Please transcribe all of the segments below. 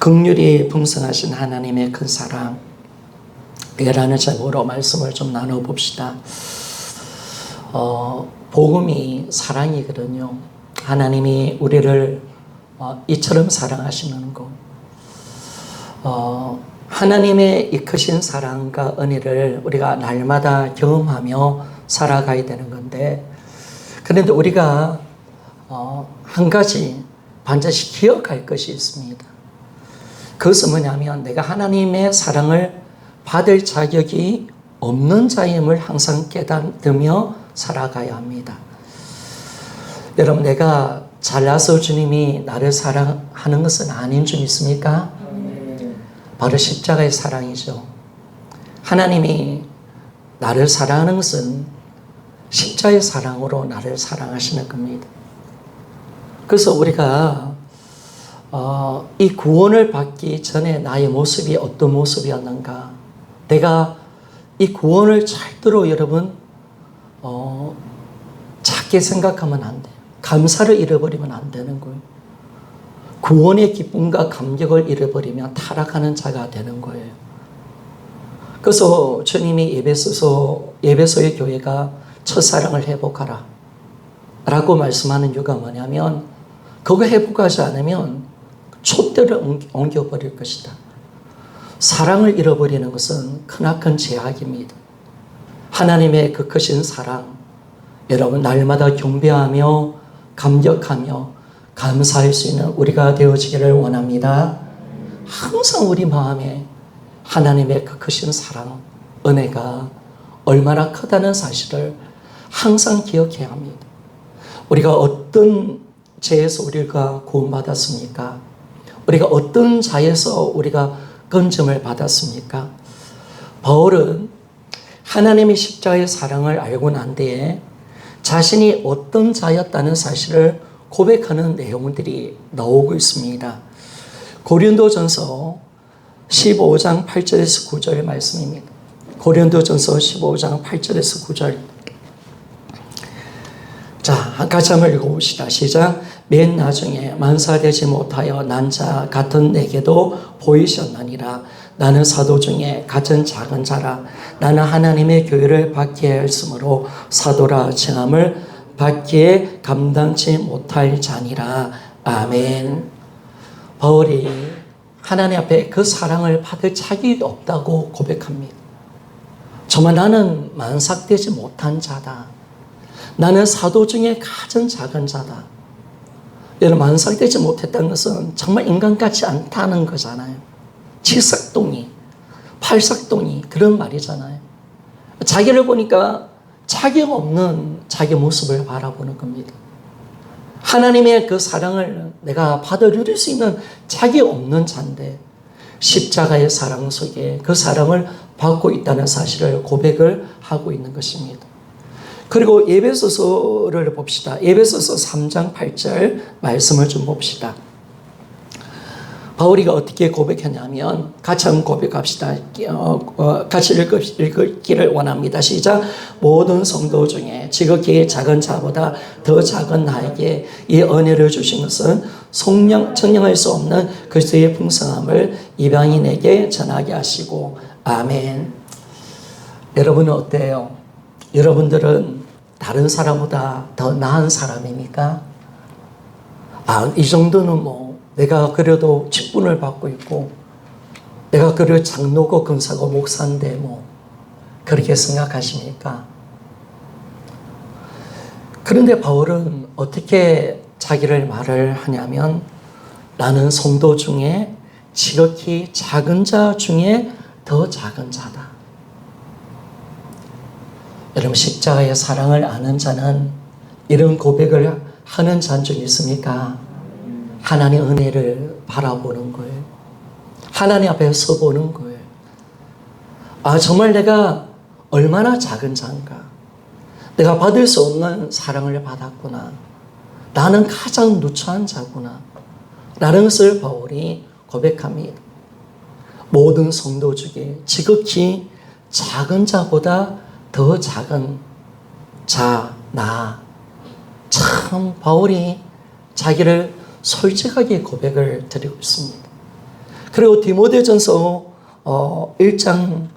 긍휼이 풍성하신 하나님의 큰 사랑, 이라는 제목으로 말씀을 좀 나눠봅시다. 복음이 사랑이거든요. 하나님이 우리를 이처럼 사랑하시는 것. 하나님의 이 크신 사랑과 은혜를 우리가 날마다 경험하며 살아가야 되는 건데, 그런데 우리가 한 가지 반드시 기억할 것이 있습니다. 그것은 뭐냐면 내가 하나님의 사랑을 받을 자격이 없는 자임을 항상 깨닫으며 살아가야 합니다. 여러분, 내가 잘나서 주님이 나를 사랑하는 것은 아닌 줄 믿습니까? 바로 십자가의 사랑이죠. 하나님이 나를 사랑하는 것은 십자가의 사랑으로 나를 사랑하시는 겁니다. 그래서 우리가 이 구원을 받기 전에 나의 모습이 어떤 모습이었는가, 내가 이 구원을 절대로 여러분 작게 생각하면 안 돼요. 감사를 잃어버리면 안 되는 거예요. 구원의 기쁨과 감격을 잃어버리면 타락하는 자가 되는 거예요. 그래서 주님이 에베소의 교회가 첫사랑을 회복하라 라고 말씀하는 이유가 뭐냐면, 그거 회복하지 않으면 촛대를 옮겨버릴 것이다. 사랑을 잃어버리는 것은 크나큰 제약입니다. 하나님의 그 크신 사랑, 여러분 날마다 경배하며 감격하며 감사할 수 있는 우리가 되어지기를 원합니다. 항상 우리 마음에 하나님의 그 크신 사랑, 은혜가 얼마나 크다는 사실을 항상 기억해야 합니다. 우리가 어떤 죄에서 우리가 구원받았습니까? 우리가 어떤 자에서 우리가 건짐을 받았습니까? 바울은 하나님의 십자가의 사랑을 알고 난 뒤에 자신이 어떤 자였다는 사실을 고백하는 내용들이 나오고 있습니다. 고린도전서 15장 8절에서 9절 말씀입니다. 고린도전서 15장 8절에서 9절. 자, 같이 한번 읽어봅시다. 시작. 맨 나중에 만사되지 못하여 난 자 같은 내게도 보이셨나니라. 나는 사도 중에 가장 작은 자라. 나는 하나님의 교회를 받게 했으므로 사도라 칭함을 받기에 감당치 못할 자니라. 아멘. 바울이 하나님 앞에 그 사랑을 받을 자격이 없다고 고백합니다. 정말 나는 만삭되지 못한 자다. 나는 사도 중에 가장 작은 자다. 여러분, 만삭되지 못했다는 것은 정말 인간 같지 않다는 거잖아요. 칠삭동이, 팔삭동이 그런 말이잖아요. 자기를 보니까 자격 없는 자기 모습을 바라보는 겁니다. 하나님의 그 사랑을 내가 받아들일 수 있는 자격 없는 자인데 십자가의 사랑 속에 그 사랑을 받고 있다는 사실을 고백을 하고 있는 것입니다. 그리고 에베소서를 봅시다. 에베소서 3장 8절 말씀을 좀 봅시다. 바울이가 어떻게 고백했냐면, 같이 한번 고백합시다. 같이 읽기를 원합니다. 시작. 모든 성도 중에 지극히 작은 자보다 더 작은 나에게 이 은혜를 주신 것은 청량할 수 없는 그리스도의 풍성함을 이방인에게 전하게 하시고. 아멘. 여러분은 어때요? 여러분들은 다른 사람보다 더 나은 사람입니까? 이 정도는 내가 그래도 직분을 받고 있고, 내가 그래도 장로고 근사고 목사인데 그렇게 생각하십니까? 그런데 바울은 어떻게 자기를 말을 하냐면, 나는 성도 중에 지극히 작은 자 중에 더 작은 자다. 여러분, 십자가의 사랑을 아는 자는 이런 고백을 하는 자인 줄 있습니까? 하나님의 은혜를 바라보는 거예요. 하나님 앞에 서보는 거예요. 정말 내가 얼마나 작은 자인가. 내가 받을 수 없는 사랑을 받았구나. 나는 가장 누추한 자구나. 라는 것을 바울이 고백합니다. 모든 성도 중에 지극히 작은 자보다 더 작은 자, 나. 참 바울이 자기를 솔직하게 고백을 드리고 있습니다. 그리고 디모데전서 1장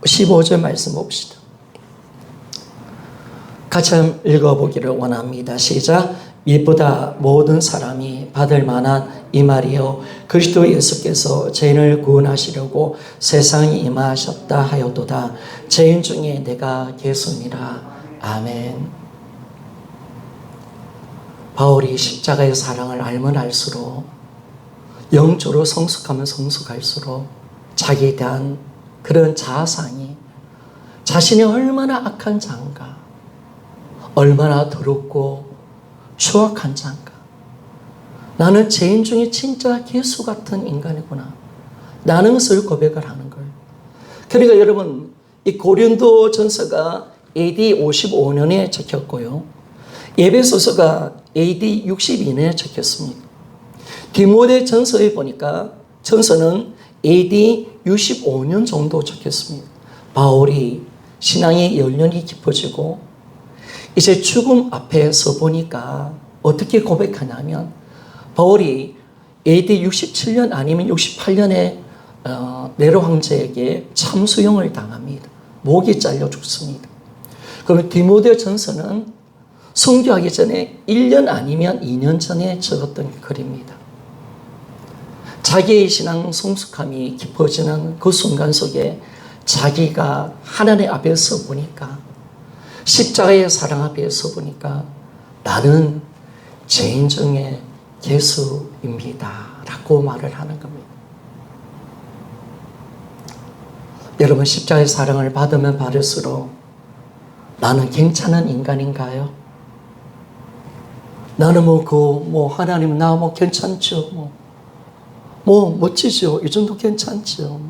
15절 말씀 봅시다. 같이 한번 읽어보기를 원합니다. 시작. 이보다 모든 사람이 받을 만한 이 말이요 그리스도 예수께서 죄인을 구원하시려고 세상에 임하셨다 하였도다. 죄인 중에 내가 예수니라. 아멘. 바울이 십자가의 사랑을 알면 알수록, 영적으로 성숙하면 성숙할수록 자기에 대한 그런 자아상이, 자신이 얼마나 악한 자인가, 얼마나 더럽고 추악한 자인가, 나는 죄인 중에 진짜 예수 같은 인간이구나, 라는 것을 고백을 하는 거예요. 그러니까 여러분, 이 고린도 전서가 AD 55년에 적혔고요, 에베소서가 AD 62년에 적혔습니다. 디모데 전서에 보니까 전서는 AD 65년 정도 적혔습니다. 바울이 신앙의 연륜이 깊어지고 이제 죽음 앞에 서 보니까 어떻게 고백하냐면, 바울이 AD 67년 아니면 68년에 네로 황제에게 참수형을 당합니다. 목이 잘려 죽습니다. 그러면 디모데 전서는 순교하기 전에 1년 아니면 2년 전에 적었던 글입니다. 자기의 신앙 성숙함이 깊어지는 그 순간 속에 자기가 하나님 앞에 서 보니까, 십자가의 사랑 앞에 서 보니까 나는 죄인 중에 예수입니다 라고 말을 하는 겁니다. 여러분, 십자가의 사랑을 받으면 받을수록 나는 괜찮은 인간인가요? 나는 하나님 나 괜찮죠. 멋지죠. 이 정도 괜찮죠.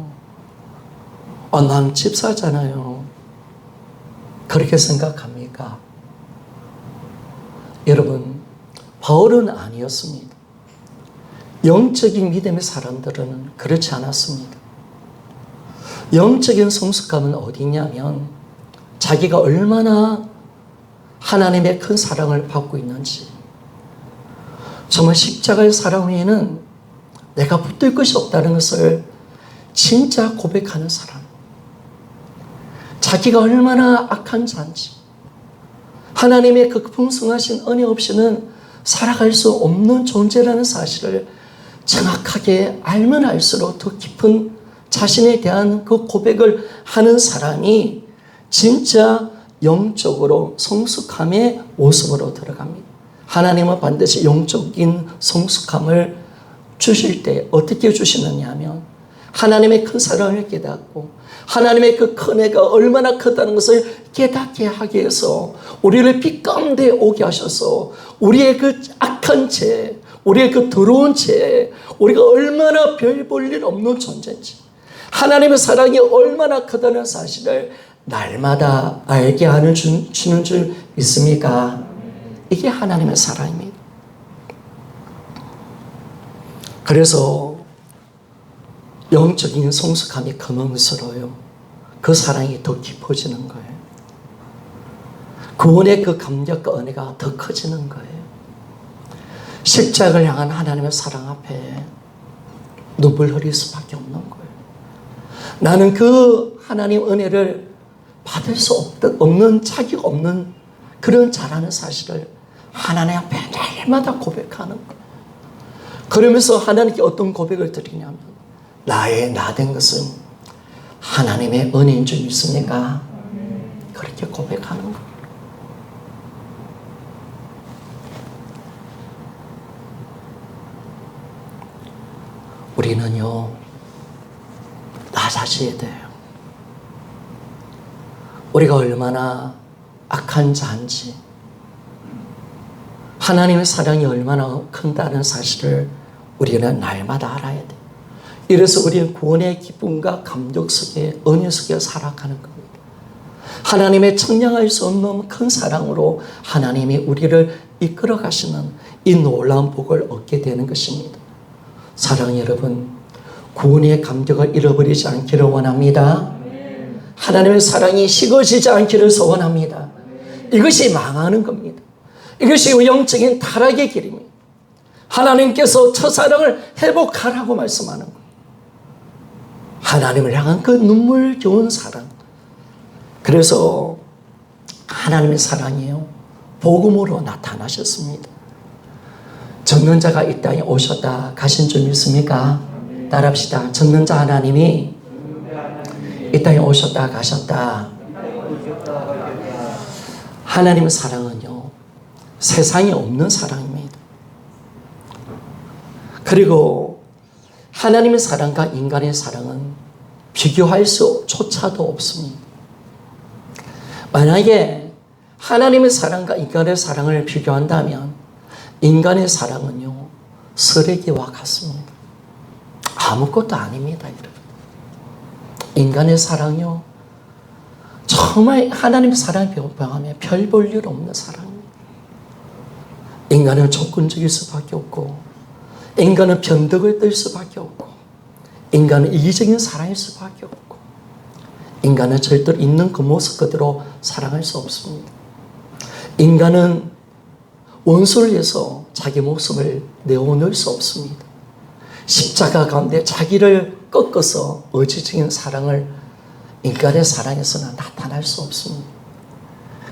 난 집사잖아요. 그렇게 생각합니까? 여러분, 바울은 아니었습니다. 영적인 믿음의 사람들은 그렇지 않았습니다. 영적인 성숙감은 어디냐면, 자기가 얼마나 하나님의 큰 사랑을 받고 있는지, 정말 십자가의 사랑 위에는 내가 붙들 것이 없다는 것을 진짜 고백하는 사람, 자기가 얼마나 악한 자인지, 하나님의 그 풍성하신 은혜 없이는 살아갈 수 없는 존재라는 사실을 정확하게 알면 알수록 더 깊은 자신에 대한 그 고백을 하는 사람이 진짜 영적으로 성숙함의 모습으로 들어갑니다. 하나님은 반드시 영적인 성숙함을 주실 때 어떻게 주시느냐 하면, 하나님의 큰 사랑을 깨닫고 하나님의 그 큰 애가 얼마나 크다는 것을 깨닫게 하기 위해서 우리를 빛 가운데 오게 하셔서 우리의 그 악한 죄, 우리의 그 더러운 죄, 우리가 얼마나 별 볼 일 없는 존재인지, 하나님의 사랑이 얼마나 크다는 사실을 날마다 알게 하는 주는 줄 믿습니까? 이게 하나님의 사랑입니다. 그래서 영적인 성숙함이 금음스러워요. 그 사랑이 더 깊어지는 거예요. 구원의 그 감격과 은혜가 더 커지는 거예요. 십자가를 향한 하나님의 사랑 앞에 눈물 흘릴 수밖에 없는 거예요. 나는 그 하나님 은혜를 받을 수 없는, 자격 없는 그런 자라는 사실을 하나님 앞에 날마다 고백하는 거예요. 그러면서 하나님께 어떤 고백을 드리냐면, 나의 나 된 것은 하나님의 은혜인 줄 믿습니까? 그렇게 고백하는 거예요. 우리는요, 낮아져야 돼요. 우리가 얼마나 악한 자인지, 하나님의 사랑이 얼마나 큰다는 사실을 우리는 날마다 알아야 돼요. 이래서 우리는 구원의 기쁨과 감격 속에, 은혜 속에 살아가는 겁니다. 하나님의 청량할 수 없는 큰 사랑으로 하나님이 우리를 이끌어 가시는 이 놀라운 복을 얻게 되는 것입니다. 사랑하는 여러분, 구원의 감격을 잃어버리지 않기를 원합니다. 하나님의 사랑이 식어지지 않기를 소원합니다. 이것이 망하는 겁니다. 이것이 영적인 타락의 길입니다. 하나님께서 첫사랑을 회복하라고 말씀하는 거예요. 하나님을 향한 그 눈물겨운 사랑. 그래서 하나님의 사랑이요, 복음으로 나타나셨습니다. 전능 자가 이 땅에 오셨다 가신 줄 믿습니까? 따라합시다. 전능 자 하나님이 이 땅에 오셨다 가셨다. 하나님의 사랑은요, 세상에 없는 사랑입니다. 그리고 하나님의 사랑과 인간의 사랑은 비교할 수조차도 없습니다. 만약에 하나님의 사랑과 인간의 사랑을 비교한다면 인간의 사랑은요, 쓰레기와 같습니다. 아무것도 아닙니다, 여러분. 인간의 사랑이요, 정말 하나님의 사랑에 비하면 별 볼 일 없는 사랑입니다. 인간은 조건적일 수밖에 없고, 인간은 변덕을 뜰 수밖에 없고, 인간은 이기적인 사랑일 수밖에 없고, 인간은 절대로 있는 그 모습 그대로 사랑할 수 없습니다. 인간은 원수를 위해서 자기 목숨을 내어놓을 수 없습니다. 십자가 가운데 자기를 꺾어서 의지적인 사랑을 인간의 사랑에서는 나타날 수 없습니다.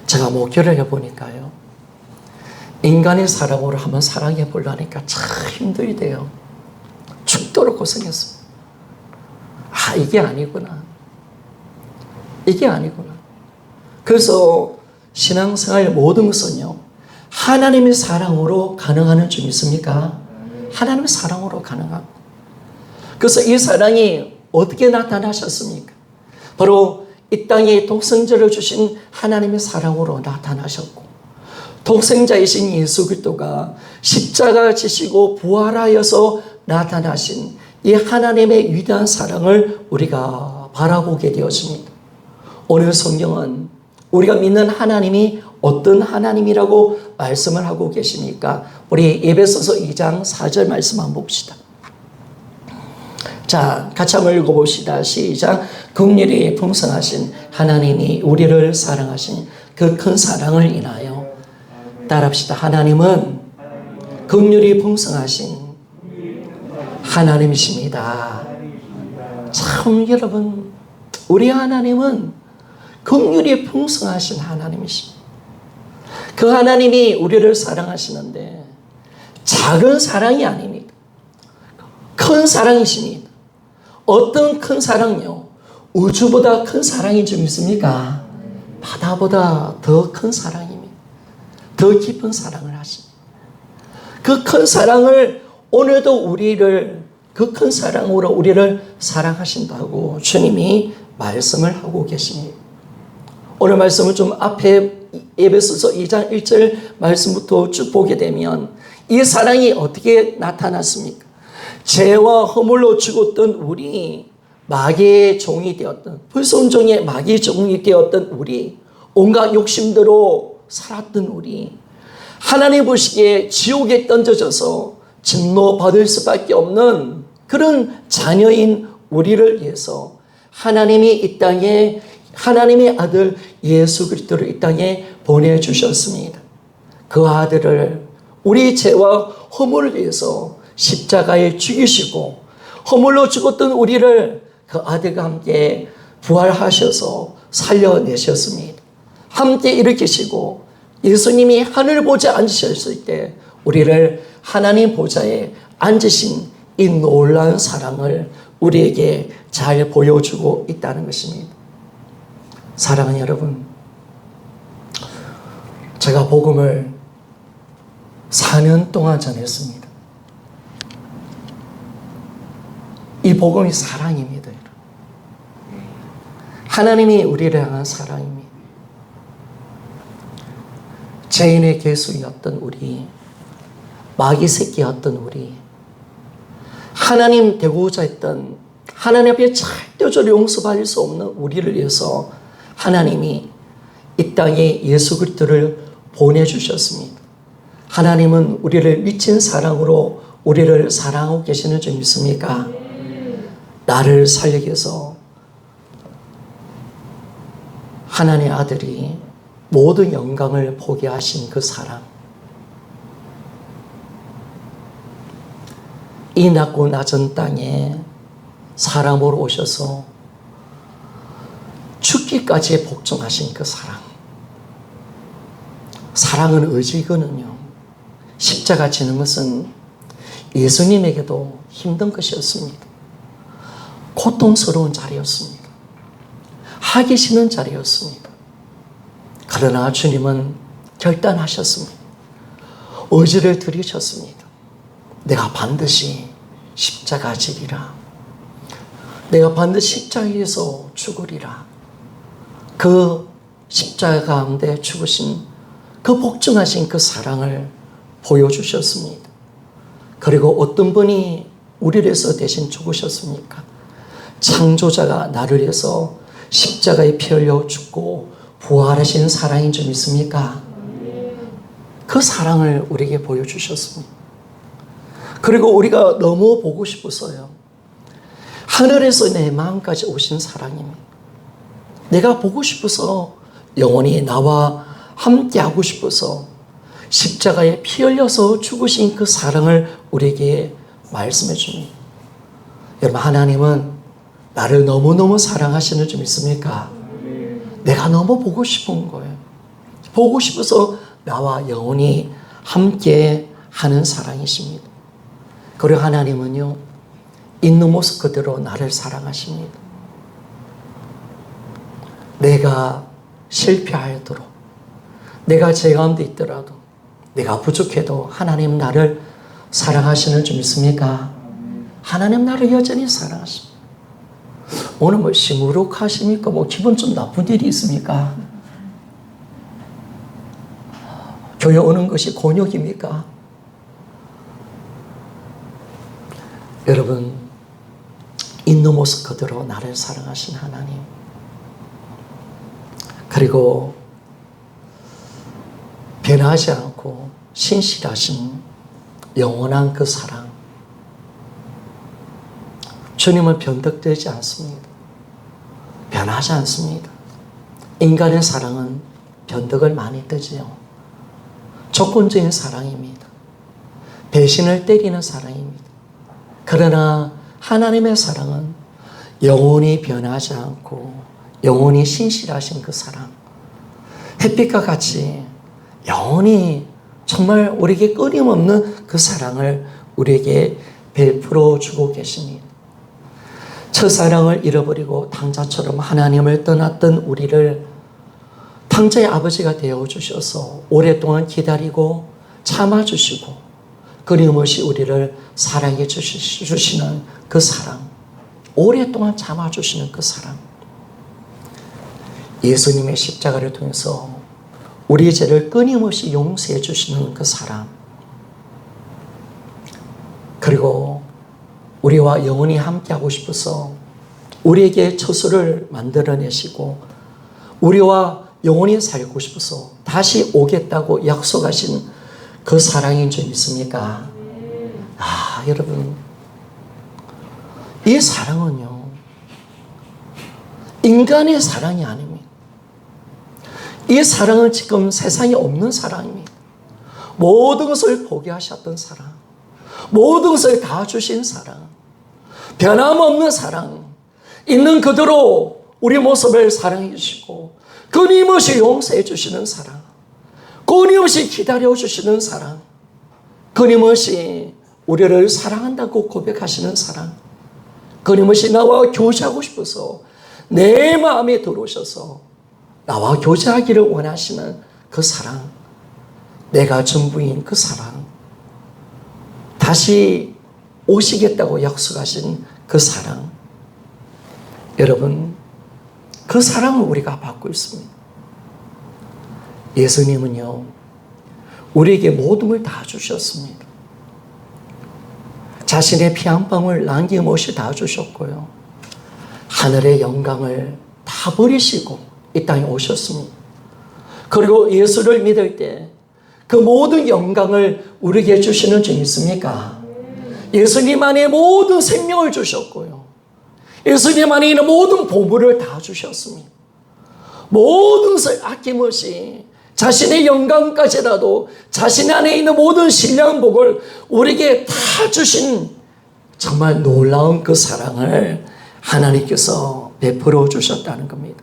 제가 목회를 해보니까요, 인간의 사랑으로 한번 사랑해 보려니까 참 힘들대요. 죽도록 고생했습니다. 아, 이게 아니구나. 이게 아니구나. 그래서 신앙생활 모든 것은요, 하나님의 사랑으로 가능한 줄 믿습니까? 하나님의 사랑으로 가능합니다. 그래서 이 사랑이 어떻게 나타나셨습니까? 바로 이 땅에 독생자를 주신 하나님의 사랑으로 나타나셨고, 독생자이신 예수 그리스도가 십자가 지시고 부활하여서 나타나신 이 하나님의 위대한 사랑을 우리가 바라보게 되었습니다. 오늘 성경은 우리가 믿는 하나님이 어떤 하나님이라고 말씀을 하고 계십니까? 우리 에베소서 2장 4절 말씀 한번 봅시다. 자, 같이 한번 읽어봅시다. 시작. 긍휼이 풍성하신 하나님이 우리를 사랑하신 그 큰 사랑을 인하여, 따라합시다. 하나님은 긍휼이 풍성하신 하나님이십니다. 참 여러분, 우리 하나님은 긍휼이 풍성하신 하나님이십니다. 그 하나님이 우리를 사랑하시는데 작은 사랑이 아닙니다. 큰 사랑이십니다. 어떤 큰 사랑요? 우주보다 큰 사랑인 줄 믿습니까? 바다보다 더 큰 사랑입니다. 더 깊은 사랑을 하십니다. 그 큰 사랑을 오늘도 우리를, 그 큰 사랑으로 우리를 사랑하신다고 주님이 말씀을 하고 계십니다. 오늘 말씀을 좀 앞에 에베소서 2장 1절 말씀부터 쭉 보게 되면 이 사랑이 어떻게 나타났습니까? 죄와 허물로 죽었던 우리, 마귀의 종이 되었던, 불순종의 마귀의 종이 되었던 우리, 온갖 욕심대로 살았던 우리, 하나님 보시기에 지옥에 던져져서 진노받을 수밖에 없는 그런 자녀인 우리를 위해서 하나님이 이 땅에, 하나님의 아들 예수 그리스도를 이 땅에 보내주셨습니다. 그 아들을 우리 죄와 허물을 위해서 십자가에 죽이시고, 허물로 죽었던 우리를 그 아들과 함께 부활하셔서 살려내셨습니다. 함께 일으키시고, 예수님이 하늘 보좌에 앉으셨을 때 우리를 하나님 보좌에 앉으신 이 놀라운 사랑을 우리에게 잘 보여주고 있다는 것입니다. 사랑하는 여러분, 제가 복음을 4년 동안 전했습니다. 이 복음이 사랑입니다. 하나님이 우리를 향한 사랑입니다. 죄인의 개수였던 우리, 마귀 새끼였던 우리, 하나님 되고자 했던, 하나님 앞에 절대적으로 용서받을 수 없는 우리를 위해서 하나님이 이 땅에 예수 그리스도를 보내주셨습니다. 하나님은 우리를 미친 사랑으로 우리를 사랑하고 계시는 줄 믿습니까? 나를 살리기 위해서 하나님의 아들이 모든 영광을 포기하신 그 사랑, 이 낮고 낮은 땅에 사람으로 오셔서 죽기까지 복종하신 그 사랑. 사랑은 의지거든요. 십자가 지는 것은 예수님에게도 힘든 것이었습니다. 고통스러운 자리였습니다. 하기 싫은 자리였습니다. 그러나 주님은 결단하셨습니다. 의지를 들이셨습니다. 내가 반드시 십자가 지리라. 내가 반드시 십자가에서 죽으리라. 그 십자가 가운데 죽으신 그 복종하신 그 사랑을 보여주셨습니다. 그리고 어떤 분이 우리를 위해서 대신 죽으셨습니까? 창조자가 나를 위해서 십자가에 피 흘려 죽고 부활하신 사랑인 줄 믿습니까? 그 사랑을 우리에게 보여주셨습니다. 그리고 우리가 너무 보고 싶어서요. 하늘에서 내 마음까지 오신 사랑입니다. 내가 보고 싶어서 영원히 나와 함께하고 싶어서 십자가에 피 흘려서 죽으신 그 사랑을 우리에게 말씀해 줍니다. 여러분, 하나님은 나를 너무너무 사랑하시는 줄 믿습니까? 내가 너무 보고 싶은 거예요. 보고 싶어서 나와 영원히 함께 하는 사랑이십니다. 그리고 하나님은요, 있는 모습 그대로 나를 사랑하십니다. 내가 실패하여도록, 내가 제 가운데 있더라도, 내가 부족해도 하나님 나를 사랑하시는 줄 믿습니까? 하나님 나를 여전히 사랑하십니다. 오늘 뭐 시무룩하십니까? 뭐 기분 좀 나쁜 일이 있습니까? 교회 오는 것이 곤욕입니까? 여러분, 있는 모습 그대로 나를 사랑하신 하나님, 그리고 변하지 않고 신실하신 영원한 그 사랑, 주님은 변덕되지 않습니다. 변하지 않습니다. 인간의 사랑은 변덕을 많이 뜨지요. 조건적인 사랑입니다. 배신을 때리는 사랑입니다. 그러나 하나님의 사랑은 영원히 변하지 않고 영원히 신실하신 그 사랑, 햇빛과 같이 영원히 정말 우리에게 끊임없는 그 사랑을 우리에게 베풀어 주고 계십니다. 첫사랑을 잃어버리고 탕자처럼 하나님을 떠났던 우리를 탕자의 아버지가 되어주셔서 오랫동안 기다리고 참아주시고 끊임없이 우리를 사랑해 주시는 그 사랑, 오랫동안 참아주시는 그 사랑, 예수님의 십자가를 통해서 우리의 죄를 끊임없이 용서해 주시는 그 사랑, 그리고 우리와 영원히 함께하고 싶어서 우리에게 처소를 만들어내시고 우리와 영원히 살고 싶어서 다시 오겠다고 약속하신 그 사랑인 줄 믿습니까? 아, 여러분, 이 사랑은요, 인간의 사랑이 아닙니다. 이 사랑은 지금 세상에 없는 사랑입니다. 모든 것을 포기하셨던 사랑, 모든 것을 다 주신 사랑, 변함없는 사랑, 있는 그대로 우리 모습을 사랑해 주시고 끊임없이 용서해 주시는 사랑, 끊임없이 기다려 주시는 사랑, 끊임없이 우리를 사랑한다고 고백하시는 사랑, 끊임없이 나와 교제하고 싶어서 내 마음에 들어오셔서 나와 교제하기를 원하시는 그 사랑, 내가 전부인 그 사랑, 다시 오시겠다고 약속하신 그 사랑, 여러분, 그 사랑을 우리가 받고 있습니다. 예수님은요, 우리에게 모든 걸 다 주셨습니다. 자신의 피 한 방울 남김없이 다 주셨고요, 하늘의 영광을 다 버리시고 이 땅에 오셨습니다. 그리고 예수를 믿을 때 그 모든 영광을 우리에게 주시는 줄 믿습니까? 예수님 안에 모든 생명을 주셨고요, 예수님 안에 있는 모든 보물을 다 주셨습니다. 모든 것을 아낌없이 자신의 영광까지라도 자신 안에 있는 모든 신령한 복을 우리에게 다 주신 정말 놀라운 그 사랑을 하나님께서 베풀어 주셨다는 겁니다.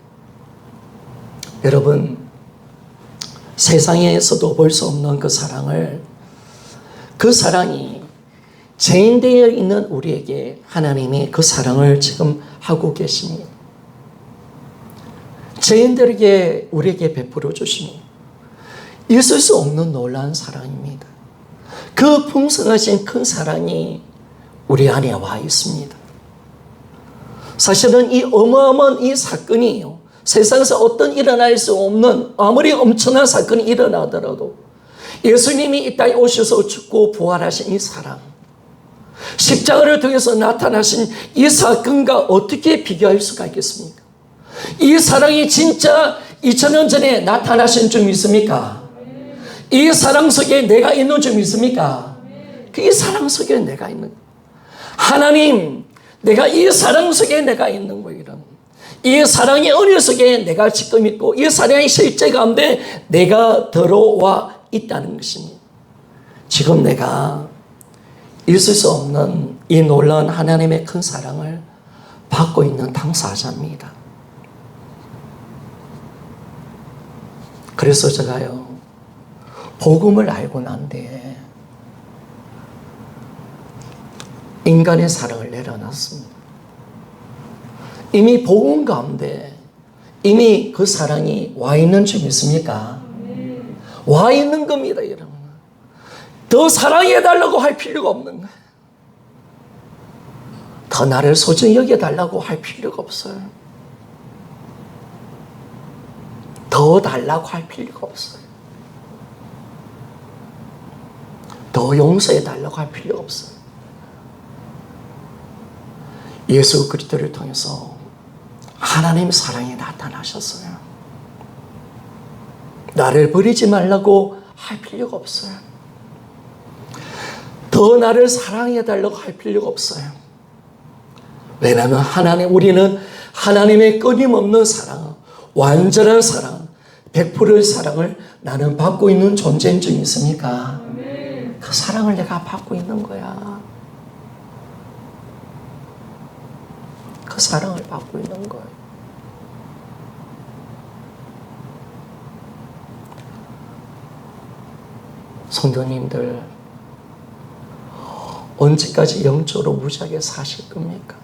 여러분, 세상에서도 볼 수 없는 그 사랑을, 그 사랑이 죄인되어 있는 우리에게 하나님이 그 사랑을 지금 하고 계십니다. 죄인들에게 우리에게 베풀어 주시니 있을 수 없는 놀라운 사랑입니다. 그 풍성하신 큰 사랑이 우리 안에 와 있습니다. 사실은 이 어마어마한 이 사건이요, 세상에서 어떤 일어날 수 없는 아무리 엄청난 사건이 일어나더라도 예수님이 이 땅에 오셔서 죽고 부활하신 이 사랑, 십자가를 통해서 나타나신 이 사건과 어떻게 비교할 수가 있겠습니까? 이 사랑이 진짜 2000년 전에 나타나신 줄 믿습니까? 이 사랑 속에 내가 있는 줄 믿습니까? 이 사랑 속에 내가 있는, 하나님, 내가 이 사랑 속에 내가 있는 거예요. 이 사랑의 은혜 속에 내가 지금 있고 이 사랑의 실제 가운데 내가 들어와 있다는 것입니다. 지금 내가 있을 수 없는 이 놀라운 하나님의 큰 사랑을 받고 있는 당사자입니다. 그래서 제가요, 복음을 알고 난 뒤에 인간의 사랑을 내려놨습니다. 이미 복음 가운데 이미 그 사랑이 와 있는 줄 믿습니까? 와 있는 겁니다, 여러분. 더 사랑해달라고 할 필요가 없는 거예요. 더 나를 소중히 여겨달라고 할 필요가 없어요. 더 달라고 할 필요가 없어요. 더 용서해달라고 할 필요가 없어요. 예수 그리스도를 통해서 하나님의 사랑이 나타나셨어요. 나를 버리지 말라고 할 필요가 없어요. 더 나를 사랑해달라고 할 필요가 없어요. 왜냐하면 우리는 하나님의 끊임없는 사랑, 완전한 사랑, 100%의 사랑을 나는 받고 있는 존재인 줄 믿습니까? 그 사랑을 내가 받고 있는 거야. 그 사랑을 받고 있는 거예요. 성도님들, 언제까지 영적으로 무지하게 사실 겁니까?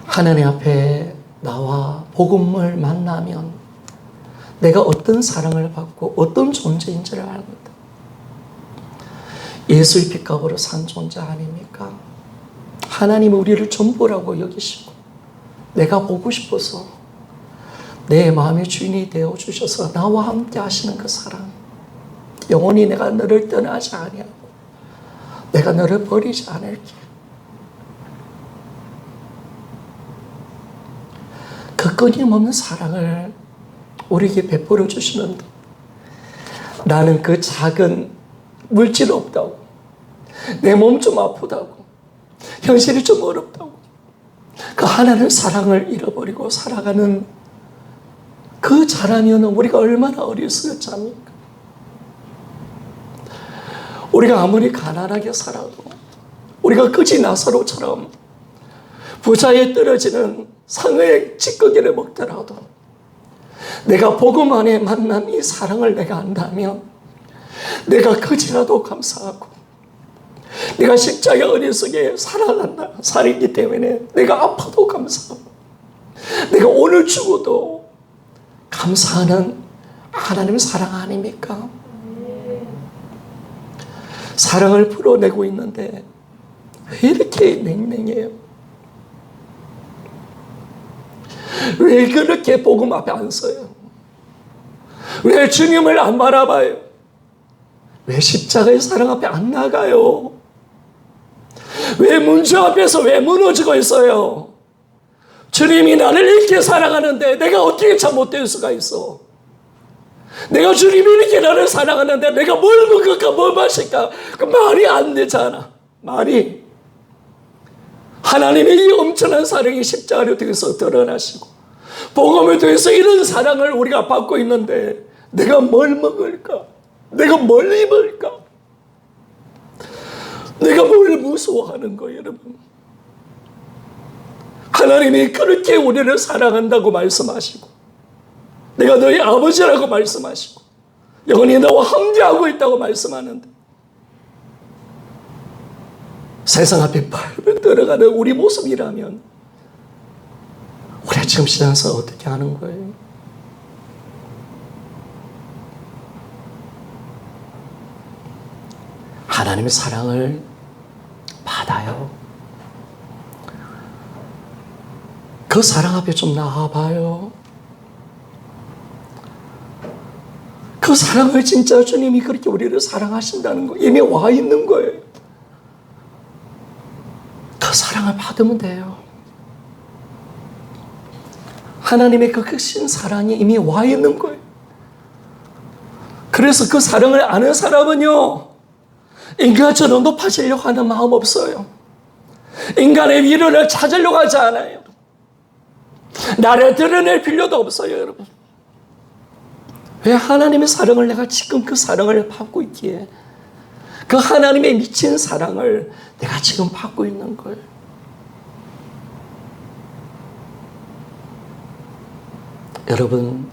하나님 앞에 나와 복음을 만나면 내가 어떤 사랑을 받고 어떤 존재인지를 알거든. 예수의 빛값으로 산 존재 아닙니까? 하나님은 우리를 전부라고 여기시고 내가 보고 싶어서 내 마음의 주인이 되어주셔서 나와 함께 하시는 그 사랑, 영원히 내가 너를 떠나지 아니하고 내가 너를 버리지 않을게. 그 끊임없는 사랑을 우리에게 베풀어 주시는데 나는 그 작은 물질 없다고, 내 몸 좀 아프다고, 현실이 좀 어렵다고 그 하나님의 사랑을 잃어버리고 살아가는 그 자라면 우리가 얼마나 어리석었지 않습니까? 우리가 아무리 가난하게 살아도, 우리가 그지 나사로처럼 부자에 떨어지는 상의 찌꺼기를 먹더라도 내가 복음 안에 만난 이 사랑을 내가 안다면 내가 그지라도 감사하고, 내가 십자가 은혜 속에 살았기 때문에 내가 아파도 감사하고, 내가 오늘 죽어도 감사하는 하나님의 사랑 아닙니까? 사랑을 풀어내고 있는데 왜 이렇게 냉랭해요? 왜 그렇게 복음 앞에 안 서요? 왜 주님을 안 바라봐요? 왜 십자가의 사랑 앞에 안 나가요? 왜 문제 앞에서 왜 무너지고 있어요? 주님이 나를 이렇게 사랑하는데 내가 어떻게 잘못될 수가 있어? 내가 주님이 이렇게 나를 사랑하는데 내가 뭘 먹을까 뭘 마실까? 그 말이 안 되잖아. 말이. 하나님의 이 엄청난 사랑이 십자가를 통해서 드러나시고 복음을 통해서 이런 사랑을 우리가 받고 있는데 내가 뭘 먹을까? 내가 뭘 입을까? 내가 뭘 무서워하는 거예요, 여러분? 하나님이 그렇게 우리를 사랑한다고 말씀하시고, 내가 너희 아버지라고 말씀하시고, 영원히 너와 함께하고 있다고 말씀하는데, 세상 앞에 밟아 들어가는 우리 모습이라면 우리가 지금 신앙생활 어떻게 하는 거예요? 하나님의 사랑을 받아요. 그 사랑 앞에 좀 나와봐요. 그 사랑을 진짜 주님이 그렇게 우리를 사랑하신다는 거 이미 와 있는 거예요. 그 사랑을 받으면 돼요. 하나님의 그 크신 사랑이 이미 와 있는 거예요. 그래서 그 사랑을 아는 사람은요, 인간처럼 높아지려고 하는 마음 없어요. 인간의 위로를 찾으려고 하지 않아요. 나를 드러낼 필요도 없어요, 여러분. 왜 하나님의 사랑을 내가 지금 그 사랑을 받고 있기에, 그 하나님의 미친 사랑을 내가 지금 받고 있는 거예요. 여러분,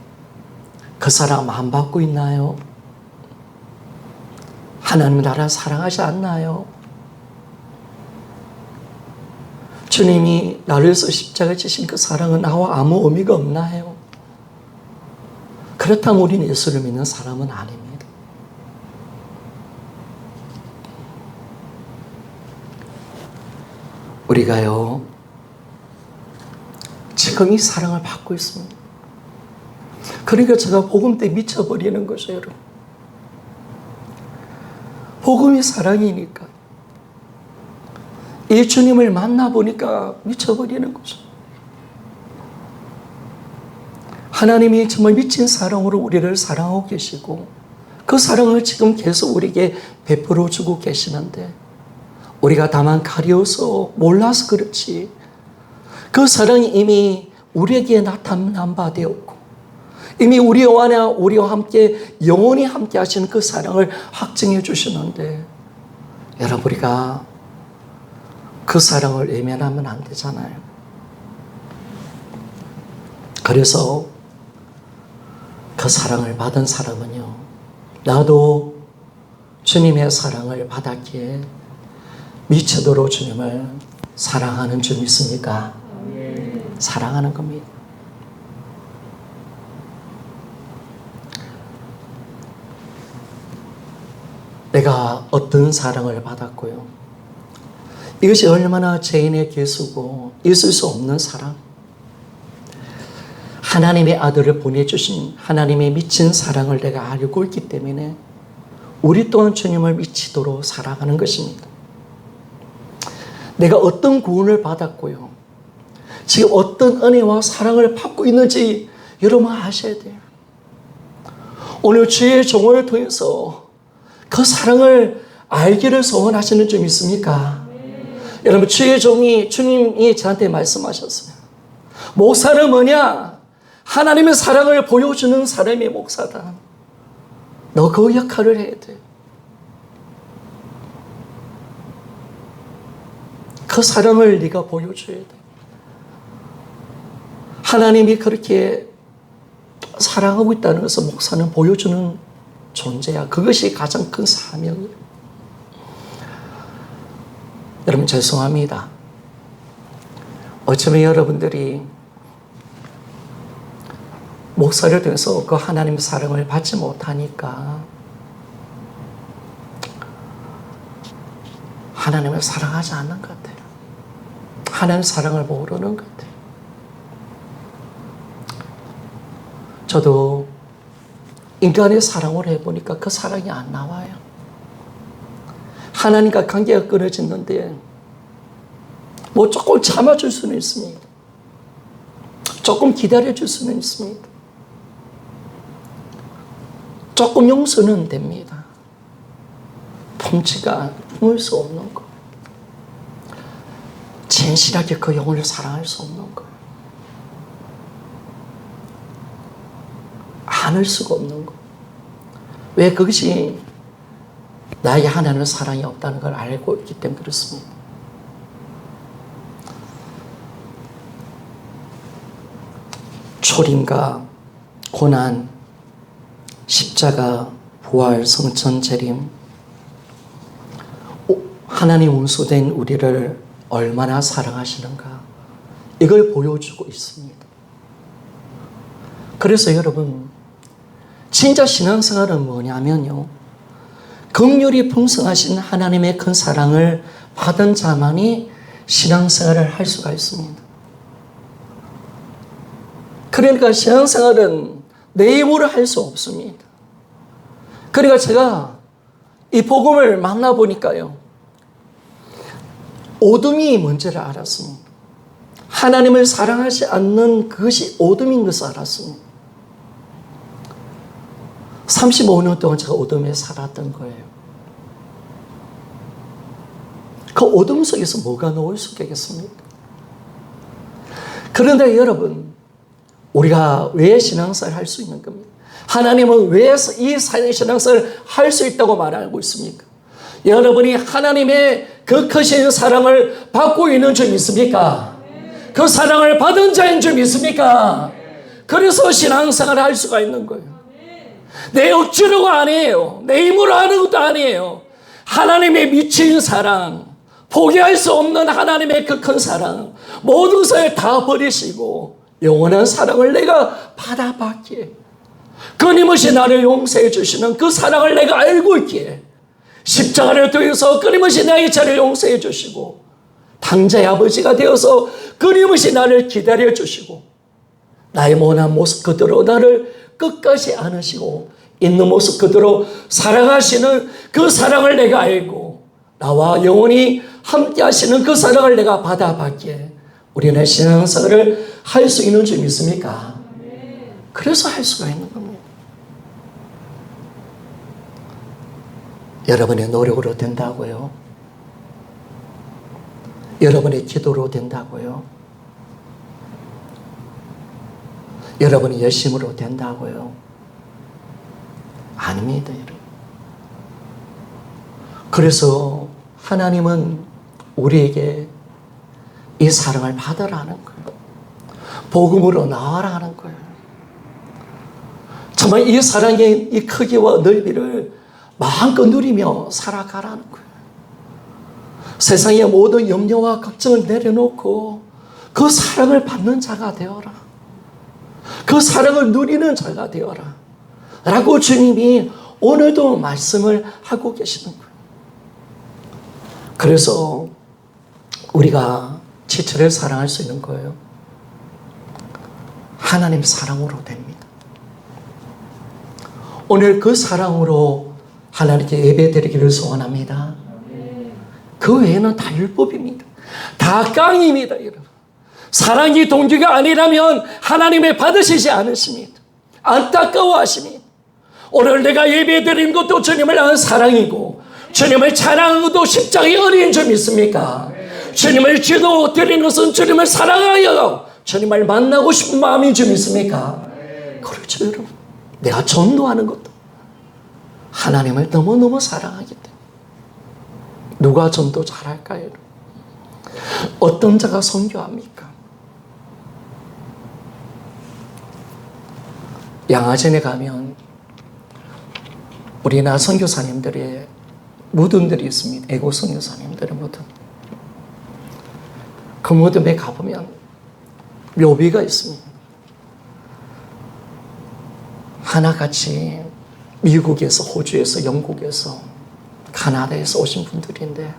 그 사랑 안 받고 있나요? 하나님 나를 사랑하지 않나요? 주님이 나를 위해서 십자가 지신 그 사랑은 나와 아무 의미가 없나요? 그렇다면 우리는 예수를 믿는 사람은 아닙니다. 우리가요, 지금 이 사랑을 받고 있습니다. 그러니까 제가 복음 때 미쳐버리는 거죠, 여러분. 복음이 사랑이니까. 이 주님을 만나보니까 미쳐버리는 거죠. 하나님이 정말 미친 사랑으로 우리를 사랑하고 계시고, 그 사랑을 지금 계속 우리에게 베풀어 주고 계시는데, 우리가 다만 가려서 몰라서 그렇지, 그 사랑이 이미 우리에게 나타난 바 되었고, 이미 우리와 함께 영원히 함께 하시는 그 사랑을 확증해 주시는데, 여러분, 우리가 그 사랑을 외면하면 안 되잖아요. 그래서 그 사랑을 받은 사람은요, 나도 주님의 사랑을 받았기에 미치도록 주님을 사랑하는 줄 믿습니까? 사랑하는 겁니다. 내가 어떤 사랑을 받았고요, 이것이 얼마나 죄인의 개수고 있을 수 없는 사랑, 하나님의 아들을 보내주신 하나님의 미친 사랑을 내가 알고 있기 때문에 우리 또한 주님을 미치도록 사랑하는 것입니다. 내가 어떤 구원을 받았고요, 지금 어떤 은혜와 사랑을 받고 있는지 여러분 아셔야 돼요. 오늘 주의 종을 통해서 그 사랑을 알기를 소원하시는 줄 믿습니까? 여러분, 주의 종이, 주님이 저한테 말씀하셨어요. 목사는 뭐냐? 하나님의 사랑을 보여주는 사람이 목사다. 너 그 역할을 해야 돼. 그 사랑을 네가 보여줘야 돼. 하나님이 그렇게 사랑하고 있다는 것을 목사는 보여주는 존재야. 그것이 가장 큰 사명이에요. 여러분, 죄송합니다. 어쩌면 여러분들이 목사를 통해서 그 하나님의 사랑을 받지 못하니까 하나님을 사랑하지 않는 것 같아요. 하나님의 사랑을 모르는 것 같아요. 저도 인간의 사랑을 해보니까 그 사랑이 안 나와요. 하나님과 관계가 끊어졌는데 뭐 조금 참아줄 수는 있습니다. 조금 기다려줄 수는 있습니다. 조금 용서는 됩니다. 품지가 품을 수 없는 거. 진실하게 그 영혼을 사랑할 수 없는 거. 안을 수가 없는 거. 왜? 그것이 나에게 하나님의 사랑이 없다는 걸 알고 있기 때문에 그렇습니다. 초림과 고난, 십자가, 부활, 성천, 재림, 하나님 운수된 우리를 얼마나 사랑하시는가, 이걸 보여주고 있습니다. 그래서 여러분, 진짜 신앙생활은 뭐냐면요, 긍휼이 풍성하신 하나님의 큰 사랑을 받은 자만이 신앙생활을 할 수가 있습니다. 그러니까 신앙생활은 내 힘으로 할 수 없습니다. 그러니까 제가 이 복음을 만나보니까요, 어둠이 뭔지를 알았습니다. 하나님을 사랑하지 않는 그것이 어둠인 것을 알았습니다. 35년 동안 제가 어둠에 살았던 거예요. 그 어둠 속에서 뭐가 나올 수 있겠습니까? 그런데 여러분, 우리가 왜 신앙생활을 할 수 있는 겁니까? 하나님은 왜 이 신앙생활을 할 수 있다고 말하고 있습니까? 여러분이 하나님의 그 크신 사랑을 받고 있는 줄 믿습니까? 그 사랑을 받은 자인 줄 믿습니까? 그래서 신앙생활을 할 수가 있는 거예요. 내 억지로가 아니에요. 내 힘으로 하는 것도 아니에요. 하나님의 미친 사랑, 포기할 수 없는 하나님의 그 큰 사랑, 모든 것을 다 버리시고 영원한 사랑을 내가 받아봤기에, 끊임없이 나를 용서해 주시는 그 사랑을 내가 알고 있기에, 십자가를 통해서 끊임없이 나의 죄를 용서해 주시고, 당자의 아버지가 되어서 끊임없이 나를 기다려 주시고, 나의 모난 모습 그대로 나를 끝까지 안으시고 있는 모습 그대로 사랑하시는 그 사랑을 내가 알고 나와 영원히 함께 하시는 그 사랑을 내가 받아봤기에 우리는 신앙생활을 할 수 있는 줄 믿습니까? 그래서 할 수가 있는 겁니다. 여러분의 노력으로 된다고요? 여러분의 기도로 된다고요? 여러분의 열심으로 된다고요? 아닙니다, 여러분. 그래서 하나님은 우리에게 이 사랑을 받으라는 거예요. 복음으로 나와라는 거예요. 정말 이 사랑의 이 크기와 넓이를 마음껏 누리며 살아가라는 거예요. 세상의 모든 염려와 걱정을 내려놓고 그 사랑을 받는 자가 되어라. 그 사랑을 누리는 자가 되어라. 라고 주님이 오늘도 말씀을 하고 계시는 거예요. 그래서 우리가 지체를 사랑할 수 있는 거예요. 하나님 사랑으로 됩니다. 오늘 그 사랑으로 하나님께 예배드리기를 소원합니다. 그 외에는 다 율법입니다. 다 깡입니다, 여러분. 사랑이 동기가 아니라면 하나님의 받으시지 않으십니다. 안타까워하십니다. 오늘 내가 예배드린 것도 주님을 아는 사랑이고, 주님을 찬양한 것도 십자가의 은혜인 줄 믿습니까? 주님을 기도 드리는 것은 주님을 사랑하여 주님을 만나고 싶은 마음인 줄 믿습니까? 그렇죠, 여러분. 내가 전도하는 것도 하나님을 너무너무 사랑하기 때문에. 누가 전도 잘할까요, 여러분? 어떤 자가 선교합니까? 양화전에 가면 우리나라 선교사님들의 무덤들이 있습니다. 애국 선교사님들의 무덤. 그 무덤에 가보면 묘비가 있습니다. 하나같이 미국에서, 호주에서, 영국에서, 가나다에서 오신 분들인데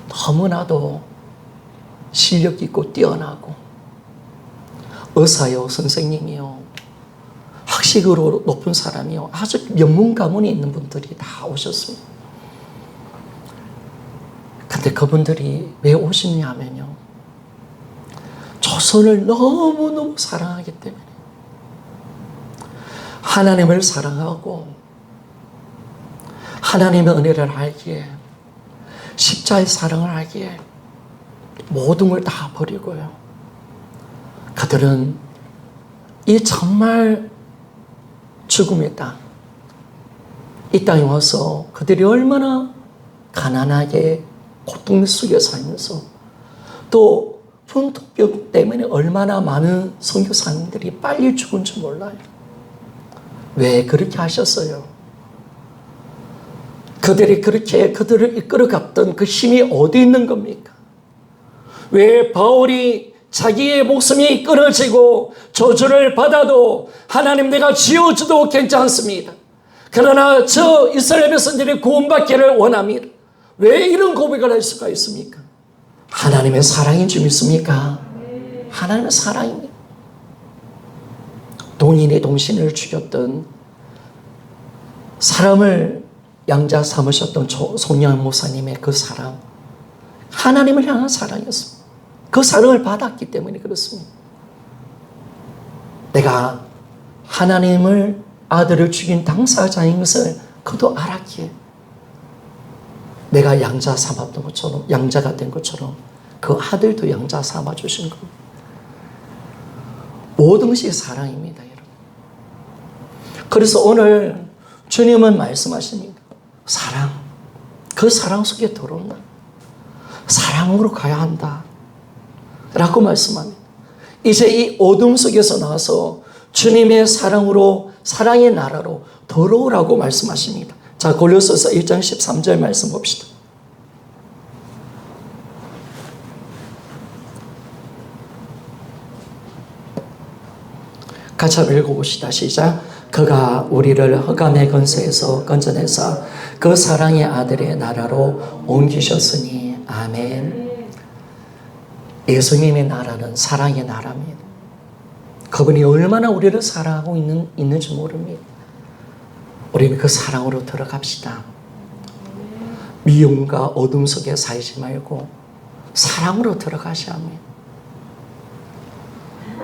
너무나도 실력 있고 뛰어나고 의사요, 선생님이요, 학식으로 높은 사람이요, 아주 명문 가문이 있는 분들이 다 오셨습니다. 근데 그분들이 왜 오시냐 하면요, 조선을 너무너무 사랑하기 때문에, 하나님을 사랑하고 하나님의 은혜를 알기에, 십자의 사랑을 알기에 모든 걸 다 버리고요, 그들은 이 정말 죽음의 땅, 이 땅에 와서 그들이 얼마나 가난하게 고통 속에 살면서 또 풍토병 때문에 얼마나 많은 선교사님들이 빨리 죽은 줄 몰라요. 왜 그렇게 하셨어요? 그들이 그렇게 그들을 이끌어갔던 그 힘이 어디 있는 겁니까? 왜 바울이 자기의 목숨이 끊어지고 저주를 받아도 하나님 내가 지어줘도 괜찮습니다. 그러나 저 이스라엘 백성들이 구원받기를 원합니다. 왜 이런 고백을 할 수가 있습니까? 하나님의 사랑인 줄 믿습니까? 하나님의 사랑입니다. 동인의 동신을 죽였던 사람을 양자 삼으셨던 손양 목사님의 그 사랑, 하나님을 향한 사랑이었습니다. 그 사랑을 받았기 때문에 그렇습니다. 내가 하나님을 아들을 죽인 당사자인 것을 그도 알았기에 내가 양자 삼았던 것처럼, 양자가 된 것처럼 그 아들도 양자 삼아 주신 겁니다. 모든 것이 사랑입니다, 여러분. 그래서 오늘 주님은 말씀하십니다. 사랑, 그 사랑 속에 들어온다. 사랑으로 가야 한다 라고 말씀합니다. 이제 이 어둠 속에서 나와서 주님의 사랑으로, 사랑의 나라로 들어오라고 말씀하십니다. 자, 골로새서 1장 13절 말씀 봅시다. 같이 한번 읽어봅시다. 시작. 그가 우리를 흑암의 권세에서 건져내사 그 사랑의 아들의 나라로 옮기셨으니 아멘. 예수님의 나라는 사랑의 나라입니다. 그분이 얼마나 우리를 사랑하고 있는지 모릅니다. 우리는 그 사랑으로 들어갑시다. 미움과 어둠 속에 살지 말고 사랑으로 들어가셔야 합니다.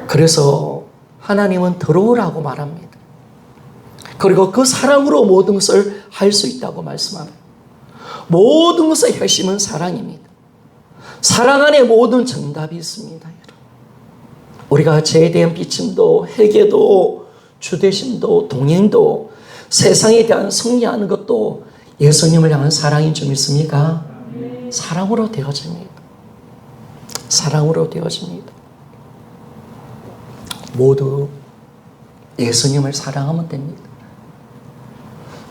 그래서 하나님은 들어오라고 말합니다. 그리고 그 사랑으로 모든 것을 할 수 있다고 말씀합니다. 모든 것의 핵심은 사랑입니다. 사랑 안에 모든 정답이 있습니다. 우리가 죄에 대한 비침도, 회개도, 주대심도, 동행도, 세상에 대한 승리하는 것도 예수님을 향한 사랑인 줄 믿습니까? 사랑으로 되어집니다. 사랑으로 되어집니다. 모두 예수님을 사랑하면 됩니다.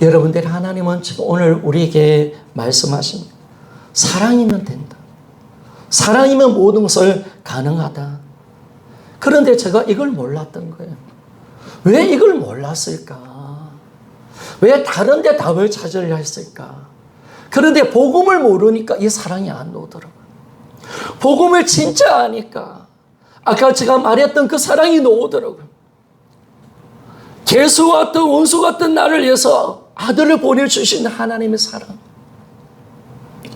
여러분들, 하나님은 지금 오늘 우리에게 말씀하십니다. 사랑이면 된다. 사랑이면 모든 것을 가능하다. 그런데 제가 이걸 몰랐던 거예요. 왜 이걸 몰랐을까? 왜 다른 데 답을 찾으려 했을까? 그런데 복음을 모르니까 이 사랑이 안 오더라고요. 복음을 진짜 아니까 아까 제가 말했던 그 사랑이 나오더라고요. 개수 같은 원수 같은 나를 위해서 아들을 보내주신 하나님의 사랑,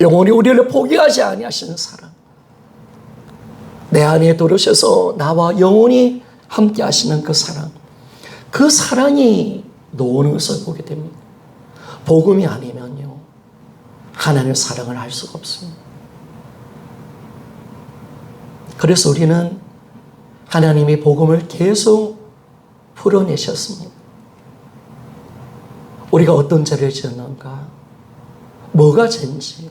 영원히 우리를 포기하지 아니하시는 사랑, 내 안에 들어오셔서 나와 영원히 함께 하시는 그 사랑, 그 사랑이 나오는 것을 보게 됩니다. 복음이 아니면요, 하나님의 사랑을 알 수가 없습니다. 그래서 우리는 하나님의 복음을 계속 풀어내셨습니다. 우리가 어떤 죄를 지었는가, 뭐가 죄인지,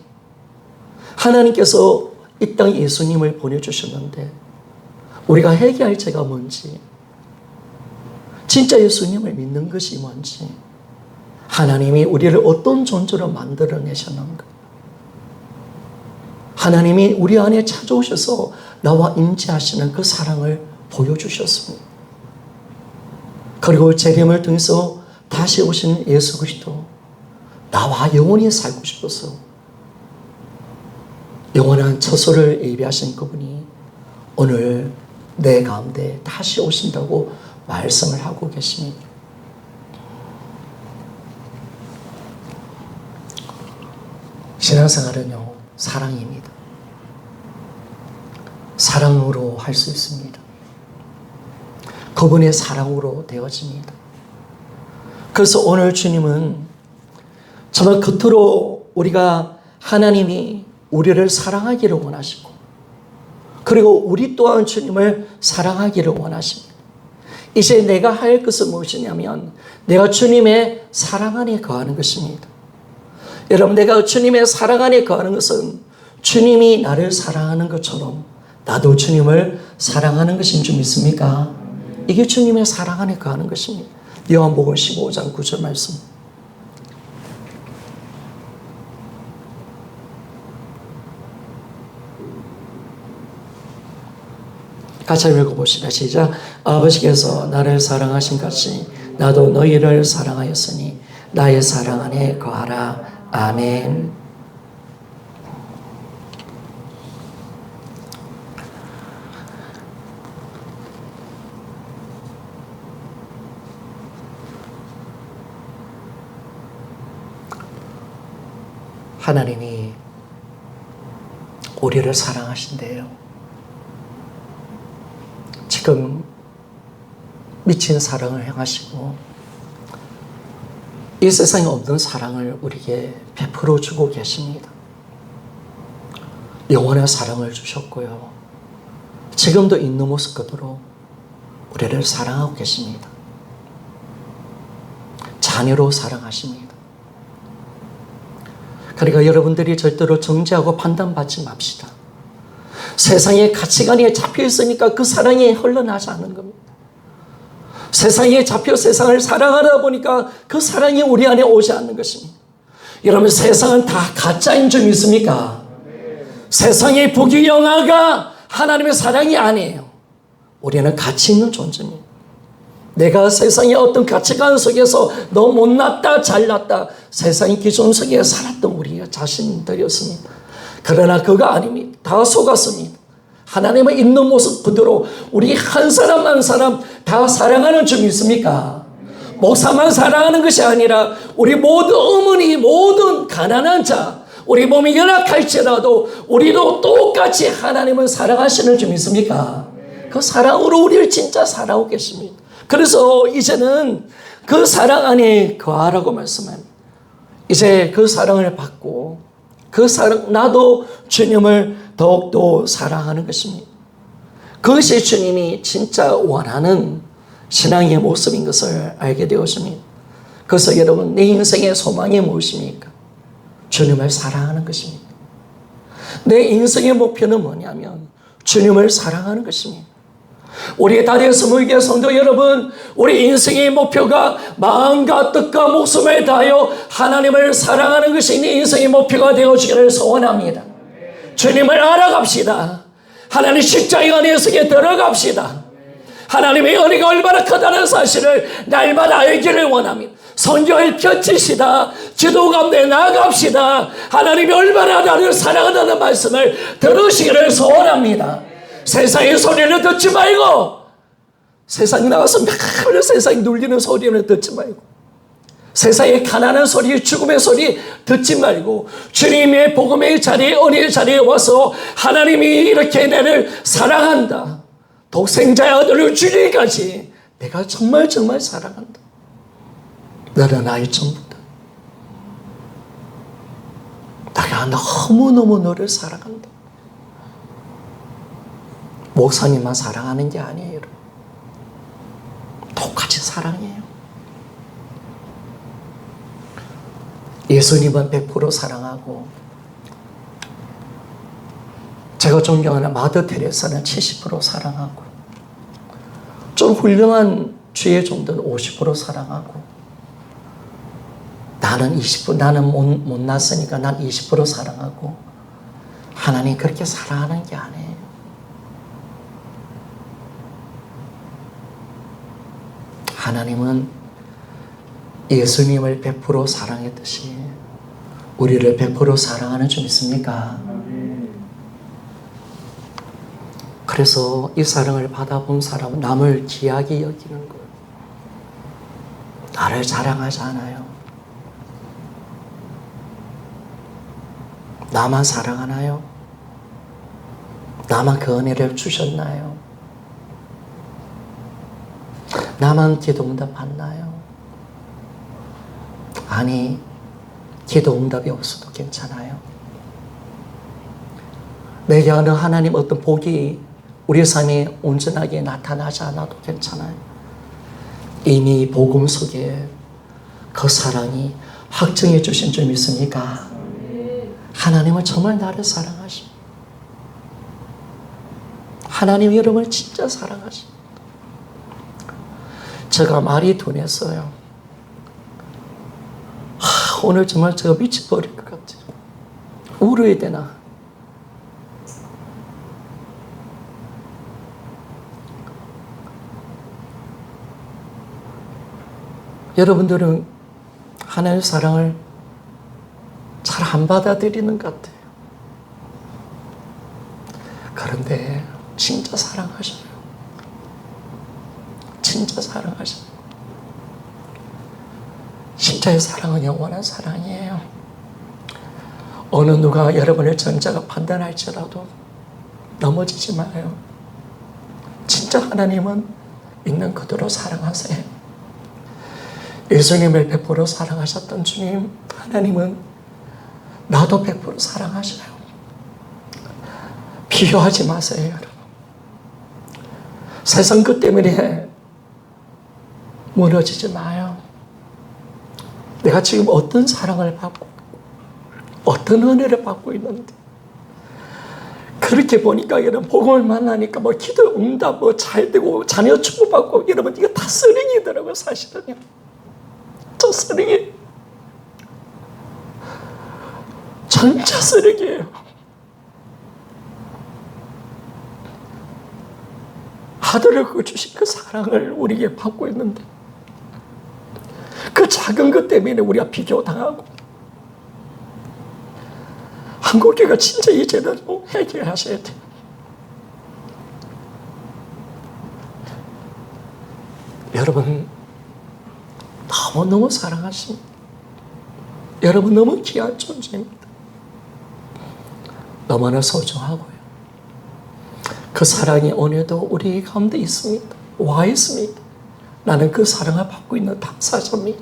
하나님께서 이 땅에 예수님을 보내주셨는데 우리가 회개할 죄가 뭔지, 진짜 예수님을 믿는 것이 뭔지, 하나님이 우리를 어떤 존재로 만들어내셨는가, 하나님이 우리 안에 찾아오셔서 나와 임재하시는 그 사랑을 보여주셨습니다. 그리고 재림을 통해서 다시 오신 예수 그리스도, 나와 영원히 살고 싶어서 영원한 처소를 예비하신 그분이 오늘 내 가운데 다시 오신다고 말씀을 하고 계십니다. 신앙생활은요, 사랑입니다. 사랑으로 할 수 있습니다. 그분의 사랑으로 되어집니다. 그래서 오늘 주님은 정말 겉으로 우리가 하나님이 우리를 사랑하기를 원하시고, 그리고 우리 또한 주님을 사랑하기를 원하십니다. 이제 내가 할 것은 무엇이냐면 내가 주님의 사랑 안에 거하는 것입니다. 여러분, 내가 주님의 사랑 안에 거하는 것은 주님이 나를 사랑하는 것처럼 나도 주님을 사랑하는 것인 줄 믿습니까? 이게 주님의 사랑 안에 거하는 것입니다. 요한복음 15장 9절 말씀. 같이 읽어봅시다. 시작. 아버지께서 나를 사랑하신 같이 나도 너희를 사랑하였으니 나의 사랑 안에 거하라. 아멘. 하나님이 우리를 사랑하신대요. 지금 미친 사랑을 행하시고 이 세상에 없는 사랑을 우리에게 베풀어 주고 계십니다. 영원한 사랑을 주셨고요. 지금도 있는 모습 그대로 우리를 사랑하고 계십니다. 자녀로 사랑하십니다. 그러니까 여러분들이 절대로 정죄하고 판단받지 맙시다. 세상의 가치관에 잡혀 있으니까 그 사랑이 흘러나지 않는 겁니다. 세상에 잡혀 세상을 사랑하다 보니까 그 사랑이 우리 안에 오지 않는 것입니다. 여러분, 세상은 다 가짜인 줄 믿습니까? 세상의 부귀영화가 하나님의 사랑이 아니에요. 우리는 가치 있는 존재입니다. 내가 세상의 어떤 가치관 속에서 너 못났다 잘났다 세상의 기존 속에 살았던 우리 자신들이었습니다. 그러나 그거 아닙니다. 다 속았습니다. 하나님의 있는 모습 그대로 우리 한 사람 한 사람 다 사랑하는 줄 믿습니까? 목사만 사랑하는 것이 아니라 우리 모든 어머니 모든 가난한 자 우리 몸이 연약할지라도 우리도 똑같이 하나님을 사랑하시는 줄 믿습니까? 그 사랑으로 우리를 진짜 사랑하고 계십니다. 그래서 이제는 그 사랑 안에 거하라고 말씀합니다. 이제 그 사랑을 받고 그 사랑, 나도 주님을 더욱더 사랑하는 것입니다. 그것이 주님이 진짜 원하는 신앙의 모습인 것을 알게 되었습니다. 그래서 여러분, 내 인생의 소망이 무엇입니까? 주님을 사랑하는 것입니다. 내 인생의 목표는 뭐냐면 주님을 사랑하는 것입니다. 우리 다리의 스물개 성도 여러분, 우리 인생의 목표가 마음과 뜻과 목숨을 다하여 하나님을 사랑하는 것이 내 인생의 목표가 되어지기를 소원합니다. 주님을 알아갑시다. 하나님 십자가 안에서 들어갑시다. 하나님의 은혜가 얼마나 크다는 사실을 날마다 알기를 원합니다. 성경을 펼치시다. 지도 가운데 나아갑시다. 하나님이 얼마나 나를 사랑한다는 말씀을 들으시기를 소원합니다. 세상의 소리를 듣지 말고 세상에 나와서 맨날 세상에 눌리는 소리를 듣지 말고 세상의 가난한 소리, 죽음의 소리 듣지 말고 주님의 복음의 자리에 은혜의 자리에 와서 하나님이 이렇게 나를 사랑한다. 독생자의 아들을 주리까지 내가 정말 사랑한다. 너는 나의 전부다. 내가 너무너무 너를 사랑한다. 목사님만 사랑하는 게 아니에요. 똑같이 사랑해요. 예수님은 100% 사랑하고 제가 존경하는 마더 테레사는 70% 사랑하고 좀 훌륭한 주의 종들은 50% 사랑하고 나는 20%, 나는 못났으니까 난 20% 사랑하고 하나님 그렇게 사랑하는 게 아니에요. 하나님은 예수님을 100% 사랑했듯이 우리를 100% 사랑하는 줄 믿습니까? 그래서 이 사랑을 받아본 사람은 남을 귀하게 여기는 거예요. 나를 자랑하지 않아요. 나만 사랑하나요? 나만 그 은혜를 주셨나요? 나만 기도응답 받나요? 아니, 기도응답이 없어도 괜찮아요. 내게 어느 하나님 어떤 복이 우리 삶에 온전하게 나타나지 않아도 괜찮아요. 이미 복음 속에 그 사랑이 확증해 주신 줄 믿습니까? 하나님은 정말 나를 사랑하십니다. 하나님 여러분을 진짜 사랑하십니다. 제가 말이 둔했어요. 오늘 정말 제가 미쳐버릴 것 같아요. 울어야 되나? 여러분들은 하나님의 사랑을 잘 안 받아들이는 것 같아요. 그런데 진짜 사랑하셔요. 진짜 사랑하셔요. 진짜의 사랑은 영원한 사랑이에요. 어느 누가 여러분의 전자가 판단할지라도 넘어지지 마요. 진짜 하나님은 있는 그대로 사랑하세요. 예수님을 100% 사랑하셨던 주님, 하나님은 나도 100% 사랑하셔요. 비교하지 마세요, 여러분. 세상 것 때문에 무너지지 마요. 내가 지금 어떤 사랑을 받고, 어떤 은혜를 받고 있는데, 그렇게 보니까 여러분, 복음을 만나니까 뭐 기도 응답, 뭐 잘 되고, 자녀 축복받고, 여러분, 이거 다 쓰레기더라고요, 사실은요. 저 쓰레기. 전자 쓰레기예요. 아들을 주신 그 사랑을 우리에게 받고 있는데 그 작은 것 때문에 우리가 비교당하고 한국교회가 진짜 이제는 해결하셔야 돼요. 여러분 너무너무 사랑하십니다. 여러분 너무 귀한 존재입니다. 너무나 소중하고요. 그 사랑이 오늘도 우리 가운데 있습니다. 와 있습니다. 나는 그 사랑을 받고 있는 당사자입니다.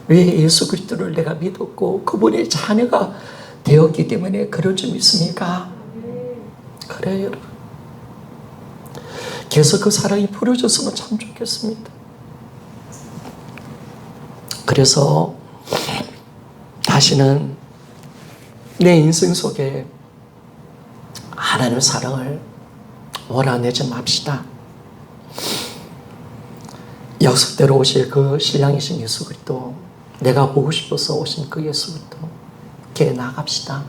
왜 예수 그리스도를 내가 믿었고 그분의 자녀가 되었기 때문에 그럴 줄 믿습니까? 그래요, 여러분. 계속 그 사랑이 부러졌으면 참 좋겠습니다. 그래서 다시는 내 인생 속에 하나님의 사랑을 몰아내지 맙시다. 약속대로 오실 그 신랑이신 예수 그리스도, 내가 보고 싶어서 오신 그 예수 그리스도께 나갑시다.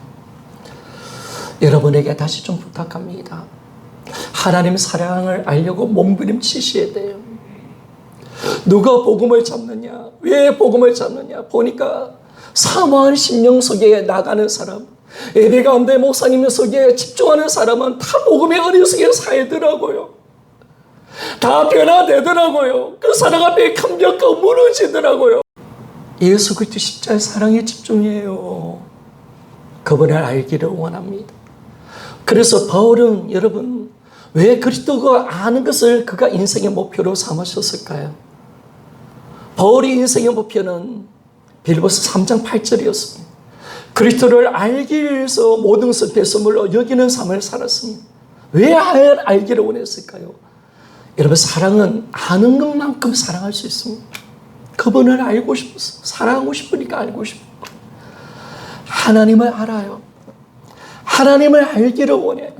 여러분에게 다시 좀 부탁합니다. 하나님의 사랑을 알려고 몸부림치셔야 돼요. 누가 복음을 잡느냐? 왜 복음을 잡느냐? 보니까 사모한 심령 속에 나가는 사람, 예배 가운데 목사님 속에 집중하는 사람은 다 복음의 은혜 속에 살더라고요. 다 변화되더라고요. 그 사랑 앞에 감격하고 무너지더라고요. 예수 그리스도 십자가의 사랑에 집중해요. 그분을 알기를 원합니다. 그래서 바울은 여러분 왜 그리스도가 아는 것을 그가 인생의 목표로 삼으셨을까요? 바울의 인생의 목표는 빌립보서 3장 8절이었습니다. 그리스도를 알기 위해서 모든 것을 배설물로 여기는 삶을 살았습니다. 왜 알기를 원했을까요? 여러분 사랑은 아는 것만큼 사랑할 수 있습니다. 그분을 알고 싶어서 사랑하고 싶으니까 알고 싶어요. 하나님을 알아요. 하나님을 알기를 원해요.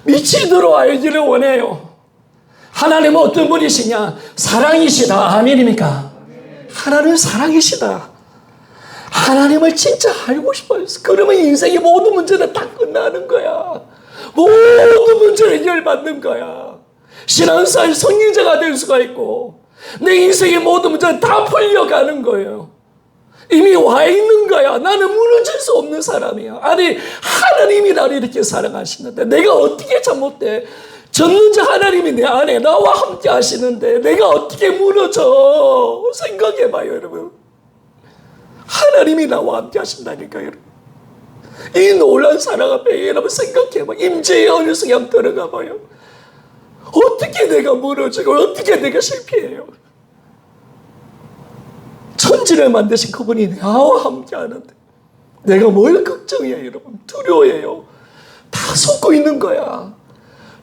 미치도록 알기를 원해요. 하나님은 어떤 분이시냐? 사랑이시다. 아멘입니까? 하나님은 사랑이시다. 하나님을 진짜 알고 싶어요. 그러면 인생의 모든 문제는 다 끝나는 거야. 모든 문제를 해결받는 거야. 신앙생활 성인자가 될 수가 있고 내 인생의 모든 문제는 다 풀려가는 거예요. 이미 와 있는 거야. 나는 무너질 수 없는 사람이야. 아니 하나님이 나를 이렇게 사랑하시는데 내가 어떻게 잘못돼? 전능자 하나님이 내 안에 나와 함께 하시는데 내가 어떻게 무너져? 생각해봐요, 여러분. 하나님이 나와 함께 하신다니까요, 여러분. 이 놀라운 사랑 앞에 여러분 생각해봐. 임재의 어느 속에 한번 들어가봐요. 어떻게 내가 무너지고 어떻게 내가 실패해요? 천지를 만드신 그분이 나와 함께 하는데 내가 뭘 걱정해요, 여러분? 두려워해요. 다 속고 있는 거야.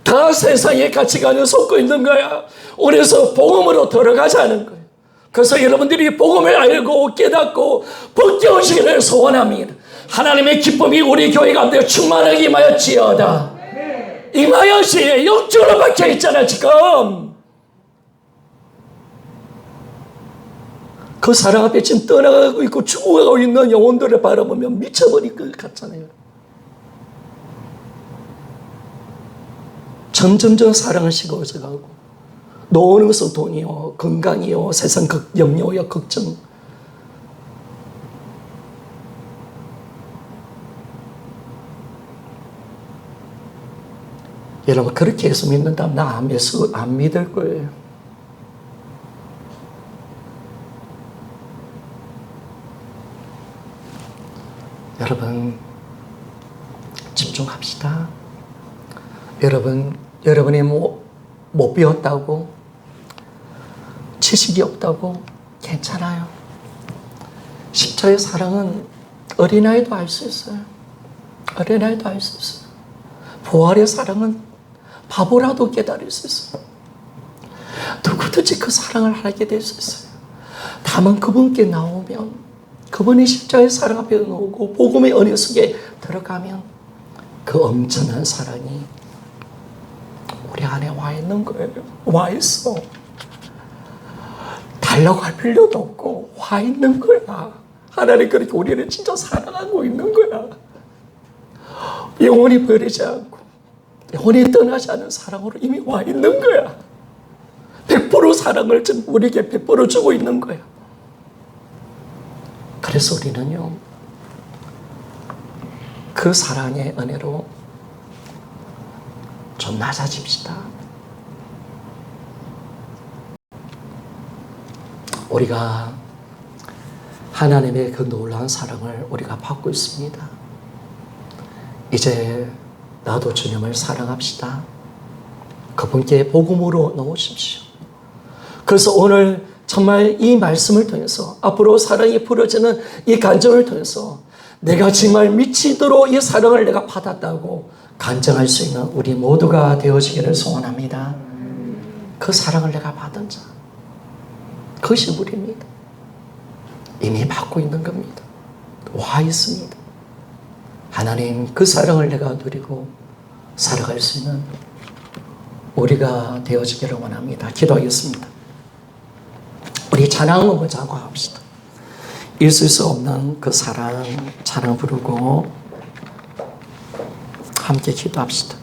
다 다 세상의 가치관을 쏟고 있는 거야. 그래서 복음으로 들어가자는 거예요. 그래서 여러분들이 복음을 알고 깨닫고 벗겨지기를 소원합니다. 하나님의 기쁨이 우리 교회 가운데 충만하게 임하였지어다. 임하였지. 영적으로 박혀있잖아 지금. 그 사랑 앞에 지금 떠나가고 있고 죽어가고 있는 영혼들을 바라보면 미쳐버릴 것 같잖아요. 점점점 사랑은 식어져 가고 노는 것은 돈이요, 건강이요, 세상 염려요, 걱정. 여러분 그렇게 예수 믿는다면 나 안 믿을 거예요. 여러분 집중합시다. 여러분이 못 배웠다고, 지식이 없다고 괜찮아요. 십자의 사랑은 어린아이도 알 수 있어요. 어린아이도 알 수 있어요. 부활의 사랑은 바보라도 깨달을 수 있어요. 누구든지 그 사랑을 알게 될 수 있어요. 다만 그분께 나오면, 그분이 십자의 사랑 앞에 놓고 복음의 은혜 속에 들어가면 그 엄청난 사랑이 우리 안에 와 있는 거예요. 와 있어. 달라고 할 필요도 없고 와 있는 거야. 하나님 그렇게 우리를 진짜 사랑하고 있는 거야. 영원히 버리지 않고 영원히 떠나지 않은 사랑으로 이미 와 있는 거야. 100% 사랑을 지금 우리에게 100% 주고 있는 거야. 그래서 우리는요, 그 사랑의 은혜로 좀 낮아집시다. 우리가 하나님의 그 놀라운 사랑을 우리가 받고 있습니다. 이제 나도 주님을 사랑합시다. 그분께 복음으로 넣으십시오. 그래서 오늘 정말 이 말씀을 통해서 앞으로 사랑이 부러지는 이 간증을 통해서 내가 정말 미치도록 이 사랑을 내가 받았다고 간증할 수 있는 우리 모두가 되어지기를 소원합니다. 그 사랑을 내가 받은 자, 그것이 우리입니다. 이미 받고 있는 겁니다. 와 있습니다. 하나님 그 사랑을 내가 누리고 살아갈 수 있는 우리가 되어지기를 원합니다. 기도하겠습니다. 우리 찬양을 먼저 하고 합시다. 있을 수 없는 그 사랑 찬양 부르고 함께 기도합시다.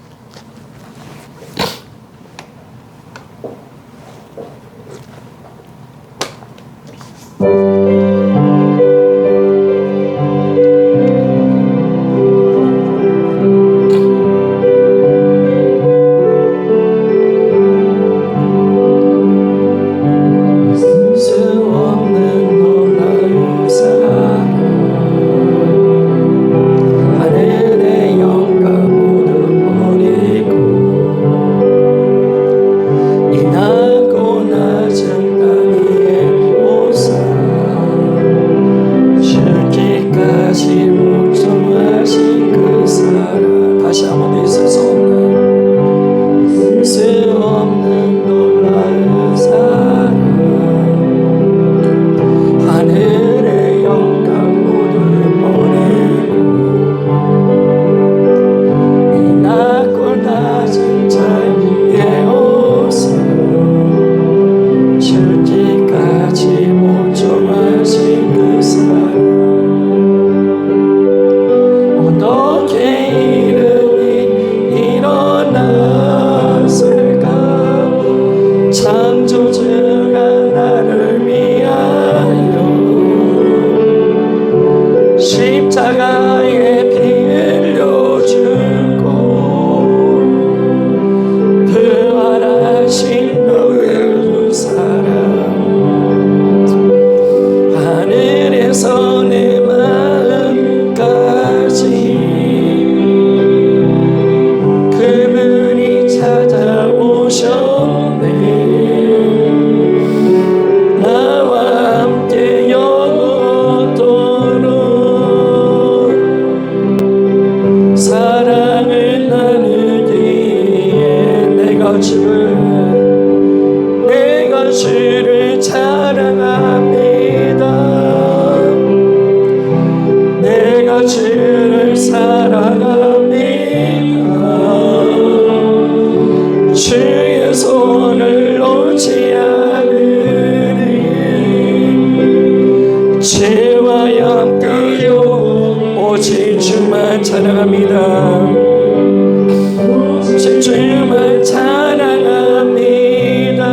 사랑 내가 주를 사랑합니다. 주의 손을 놓지 않으리. 죄와 함께요 오직 주만 찬양합니다. 오직 주만 찬양합니다.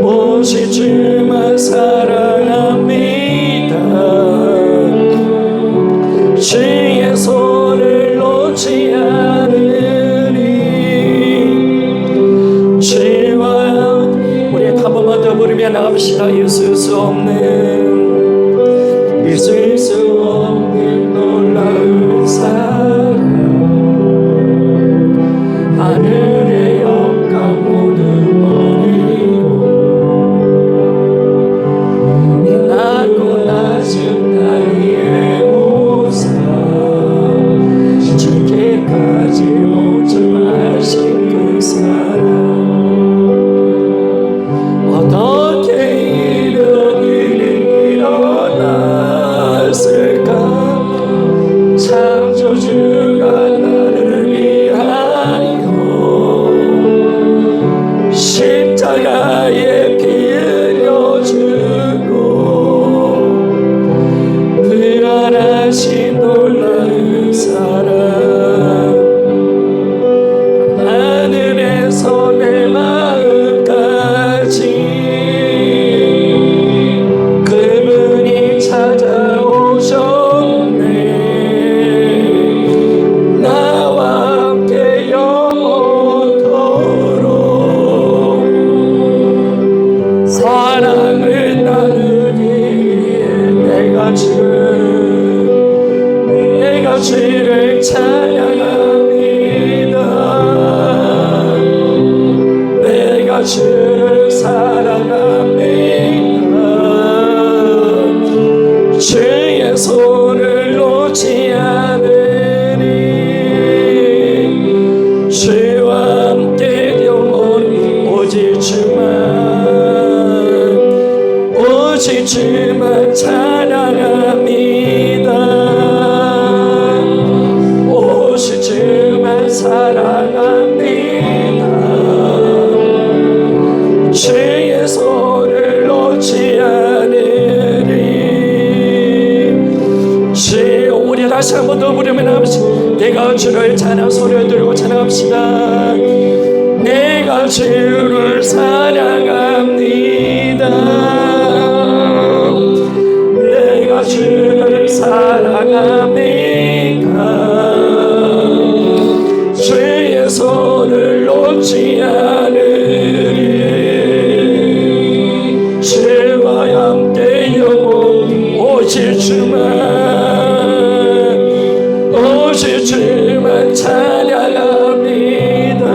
오직 주만 사랑합니다. 주의 손을 놓지 않으리. 주와 우리 한 번만 더 부르며 나갑시다. 있을 수 없는 있을 수 없는 놀라운 사랑 하늘의 영광 모두 버리고 내 낮고 낮은 나의 모습 주께까지 모집하신 그 사랑 어떻게 이런 일이 일어났을까. 창조주가 나를 위하여 십자가에 피 흘려주고 불안하신 놀라운 사랑 하늘에서 내 마음까지 그분이 찾아오셨네. 나와 함께 영원토록 사랑을 나누기에 내가 주를 찬양합니다. 내가 주를 사랑합니다. 주의 손을 놓지 않으리. 주와 함께 영원히 오직 주만 찬양합니다. 오직 주만 사랑합니다. 주의 손을 놓지 않으리. 주여 우리 다시 한 번 더 부르면 아버지 내가 주를 찬양 소리를 들고 찬양합시다. 내가 주를 사랑합니다. 내가 주를 사랑합니다. 주의 손을 놓지 않으리. 주와 함께 영원히 오직 주만 찬양합니다.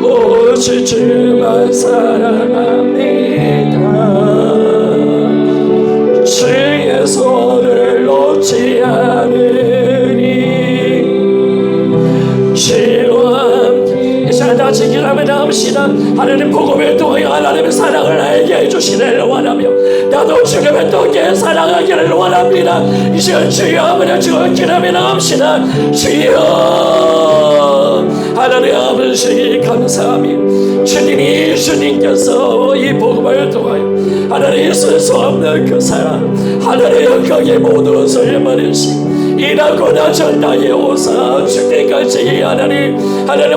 오직 주만 사랑합니다. 주의 손을 놓지 않으리. 주와 함께 이 시간 같이 기도하며 나갑시다. 하나님 복음을 통하여 하나님의 사랑을 알게 해주시기를 원하며 나도 주님의 통해 사랑하기를 원합니다. 이 시간 주여 아버지 주여 기도하며 나갑시다. 주여 하나님 아버지 감사합니다. 주님께서 이 복음을 통하여 하나님 있을 수 없는 그 사랑 하나님의 영광의 모든 것을 버리시고 일하고 나전 나의 오사 주님까지 하나님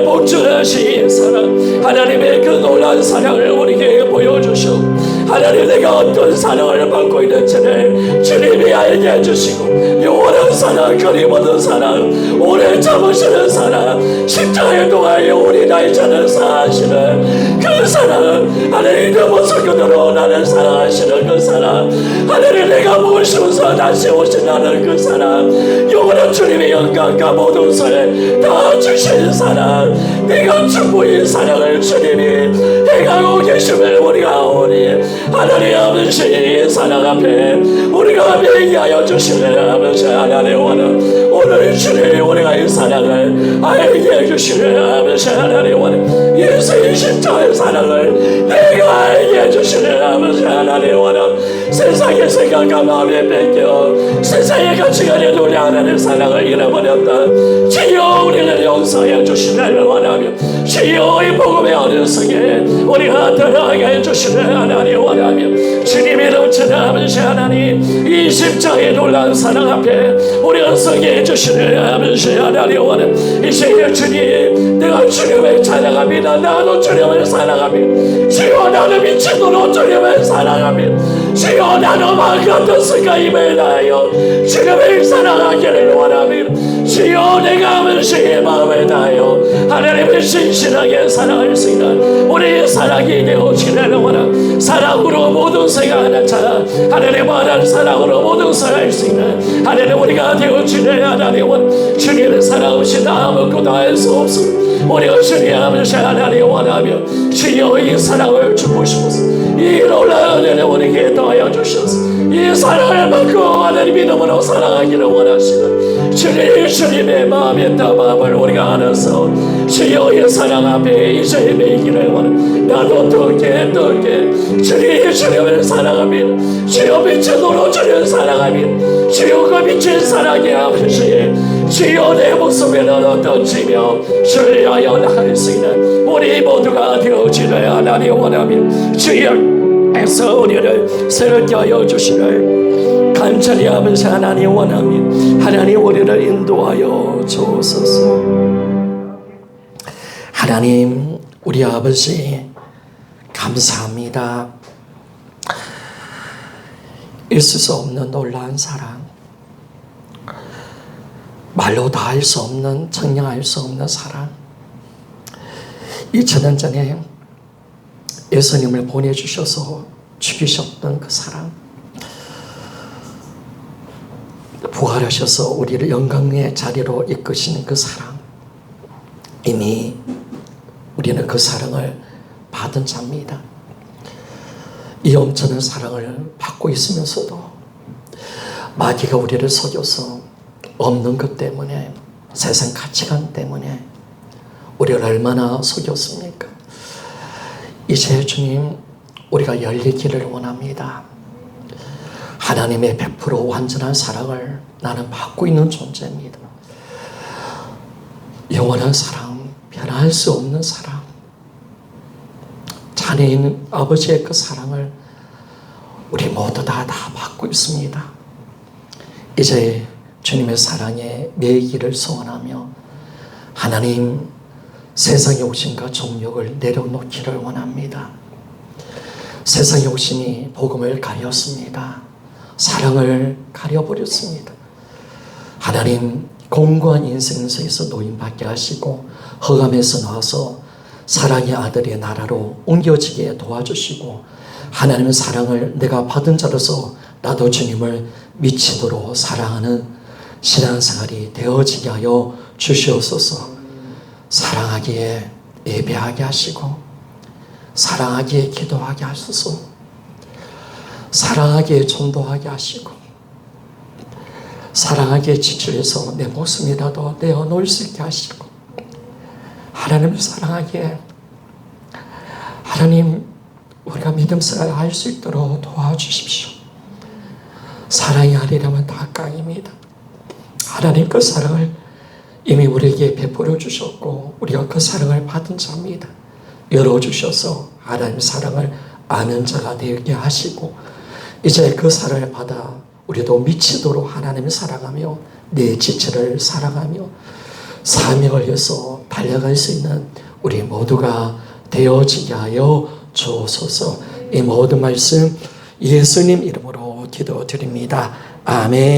복주하신 사랑 하나님의 그 놀라운 사랑을 우리에게 보여주시고 하나님 내가 어떤 사랑을 받고 있는지를 주님이 알게 해주시고 영원한 사랑 그리 모든 사랑 오래 참으시는 사랑 십자가에 동하여 우리 나의 자를 사하시는 그 사랑 하나님 그 모습으로 나를 사랑하시는 그 사랑 하나님 내가 모시면서 다시 오신다는 그 사랑 영원한 주님의 영광과 모든 것을 다 주신 사랑 내가 충분히 사랑을 주님이 행하고 계심을 우리가 오니 하나님 아버지 사랑 앞에 우리가 명예하여 주시는 아버지 하나님 원은 오늘 주님 우리가 이 사랑을 알게 해주시는 아버지 하나님 원은 예수의 십자가의 사랑을 내가 알게 해주시는 아버지 하나님 원은 세상의 생각과 마음에 뺏겨 세상의 가치관에 우리 하나님의 사랑을 잃어버렸다. 주여 우리를 용서해 주시기를 원하며 주여 이 복음의 어른성에 우리가 들어가게 해주시는 하나님 원하며 주님 이름 전하면서 하나님 이 십자가의 놀라운 사랑 앞에 우리가 서게 해주시는 하면서 하나님 원하며 이 시간 주님 내가 주님을 찬양합니다. 나도 주님을 사랑합니다. 주여 나는 미친도로 주님을 사랑합니다. 주여 나는 마음 같은 순간임에 다하여 주님을 사랑하기를 원합니다. 주여 내가 하면서의 마음을 다하여 하나님을 신실하게 사랑할 수 있는 우리의 사랑이 되어지기를 원합니다. 사랑으로 모든 생각하는 자 하나님 말하는 사랑으로 모든 생각할 수 있는 하나님 우리가 되어지기를 하나님 원 주님의 사랑 없이 나 아무것도 할 수 없습니다. 우리가 주님 하면서 하나님 원하며 주여 이 사랑을 주고 싶어서 이 놀라운 은혜를 우리에게 더하여 주셔서 이 사랑을 받고 하나님 믿음으로 사랑하기를 원하시는 주님의 마음에 담함을 우리가 안아서 주여 이 사랑 앞에 이제 매기를 원합니다. 나도 뜨게 주님을 사랑합니다. 주여 빛의 노로 주님을 사랑합니다. 주여 그 빛의 사랑의 아버지에 주여 내 목숨에 너로 던지며 주를 위하여 나갈 수 있는 우리 모두가 되어지를 하나님 원하며 주여에서 우리를 새롭게 하여 주시를 간절히 하면서 하나님 원하며 하나님 우리를 인도하여 주옵소서. 하나님 우리 아버지 감사합니다. 있을 수 없는 놀라운 사랑, 말로 다 할 수 없는, 청량할 수 없는 사랑. 2000년 전에 예수님을 보내주셔서 죽이셨던 그 사랑, 부활하셔서 우리를 영광의 자리로 이끄시는 그 사랑, 이미 우리는 그 사랑을 받은 자입니다. 이 엄청난 사랑을 받고 있으면서도 마귀가 우리를 속여서 없는 것 때문에, 세상 가치관 때문에 우리를 얼마나 속였습니까? 이제 주님 우리가 열리기를 원합니다. 하나님의 100% 완전한 사랑을 나는 받고 있는 존재입니다. 영원한 사랑, 변할 수 없는 사랑, 자녀인 아버지의 그 사랑을 우리 모두 다 받고 있습니다. 이제 주님의 사랑에 매이기를 소원하며 하나님 세상의 욕심과 정욕을 내려놓기를 원합니다. 세상의 욕심이 복음을 가렸습니다. 사랑을 가려버렸습니다. 하나님 공고한 인생에서 노임받게 하시고 흑암에서 나와서 사랑의 아들의 나라로 옮겨지게 도와주시고 하나님의 사랑을 내가 받은 자로서 나도 주님을 미치도록 사랑하는 신앙생활이 되어지게 하여 주시옵소서. 사랑하기에 예배하게 하시고 사랑하기에 기도하게 하소서. 사랑하기에 전도하게 하시고 사랑하기에 지출해서 내 목숨이라도 내어놓을 수 있게 하시고 하나님을 사랑하기에 하나님 우리가 믿음생활을 할 수 있도록 도와주십시오. 사랑이 하리라면 다 깡입니다. 하나님 그 사랑을 이미 우리에게 베풀어 주셨고 우리가 그 사랑을 받은 자입니다. 열어주셔서 하나님 사랑을 아는 자가 되게 하시고 이제 그 사랑을 받아 우리도 미치도록 하나님을 사랑하며 내 지체를 사랑하며 사명을 위해서 달려갈 수 있는 우리 모두가 되어지게 하여 주옵소서. 이 모든 말씀 예수님 이름으로 기도드립니다. 아멘.